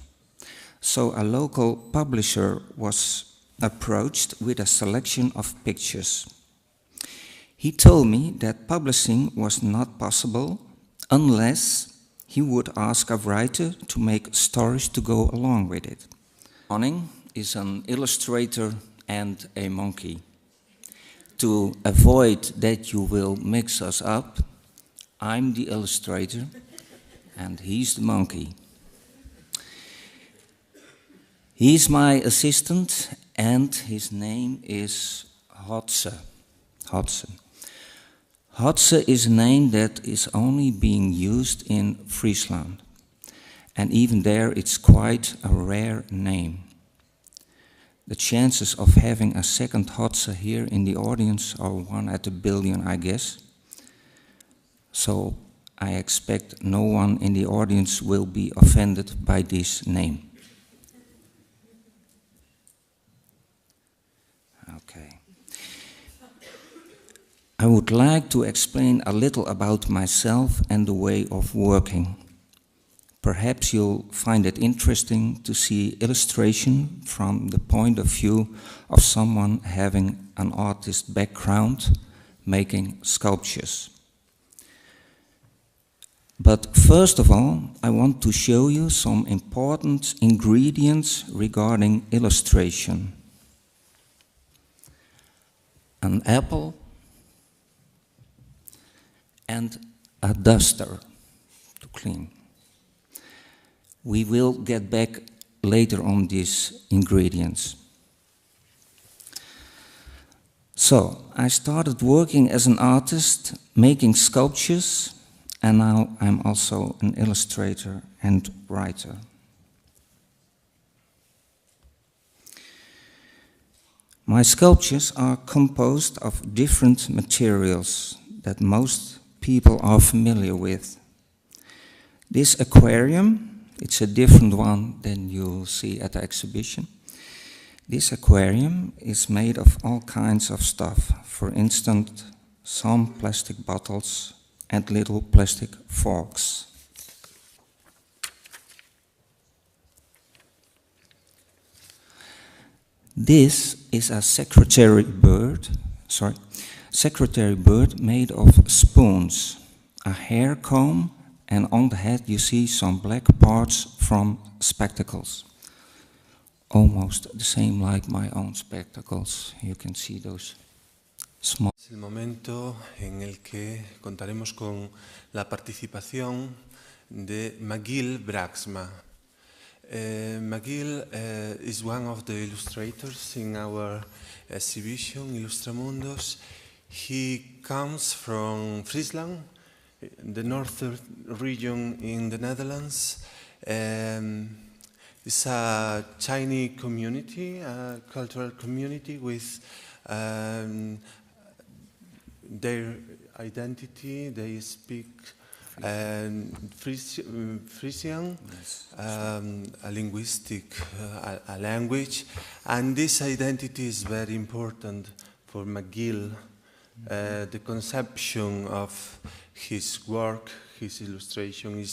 So a local publisher was approached with a selection of pictures. He told me that publishing was not possible unless he would ask a writer to make stories to go along with it. Conning is an illustrator and a monkey. To avoid that you will mix us up, I'm the illustrator and he's the monkey. He's my assistant and his name is Hotse. Hotse is a name that is only being used in Friesland, and even there it's quite a rare name. The chances of having a second Hotse here in the audience are 1 at a billion, I guess. So I expect no one in the audience will be offended by this name. Okay. I would like to explain a little about myself and the way of working. Perhaps you'll find it interesting to see illustration from the point of view of someone having an artist background, making sculptures. But first of all, I want to show you some important ingredients regarding illustration. An apple and a duster to clean. We will get back later on these ingredients. So, I started working as an artist, making sculptures, and now I'm also an illustrator and writer. My sculptures are composed of different materials that most people are familiar with. This aquarium, it's a different one than you'll see at the exhibition. This aquarium is made of all kinds of stuff. For instance, some plastic bottles and little plastic forks. This is a secretary bird made of spoons, a hair comb, and on the head you see some black parts from spectacles. Almost the same like my own spectacles. You can see those small. Es el momento en el que contaremos con la participación de Machiel Braaksma. Machiel is one of the illustrators in our exhibition, Ilustramundos. He comes from Friesland, the northern region in the Netherlands. It's a tiny community, a cultural community with their identity. They speak Frisian, a linguistic a language, and this identity is very important for Machiel. The conception of his work, his illustration,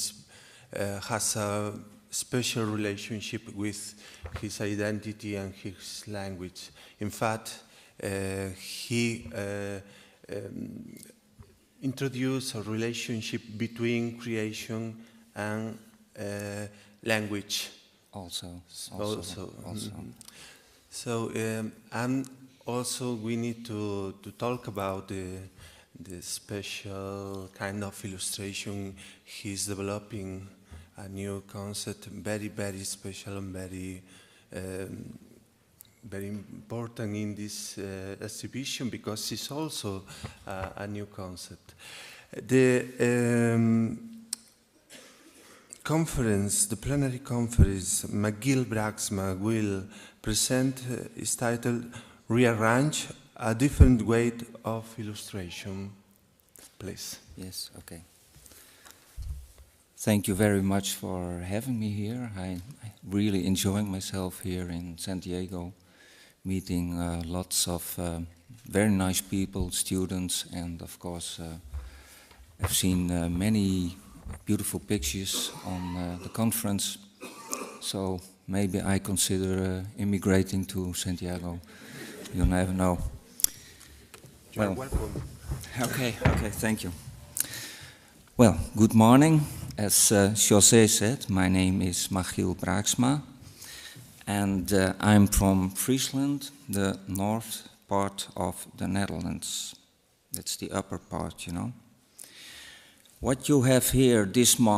has a special relationship with his identity and his language. In fact, he introduced a relationship between creation and language. And also we need to talk about the special kind of illustration he's developing, a new concept, very, very special and very important in this exhibition, because it's also a new concept. conference, the plenary conference, Machiel Braaksma will present is titled Rearrange a Different Way of Illustration. Please. Yes, okay. Thank you very much for having me here. I'm really enjoying myself here in San Diego, meeting lots of very nice people, students, and of course I've seen many beautiful pictures on the conference, so maybe I consider immigrating to San Diego. You never know. You're welcome. Okay, thank you. Well, good morning. As José said, my name is Machiel Braaksma, and I'm from Friesland, the north part of the Netherlands. That's the upper part, you know. What you have here this morning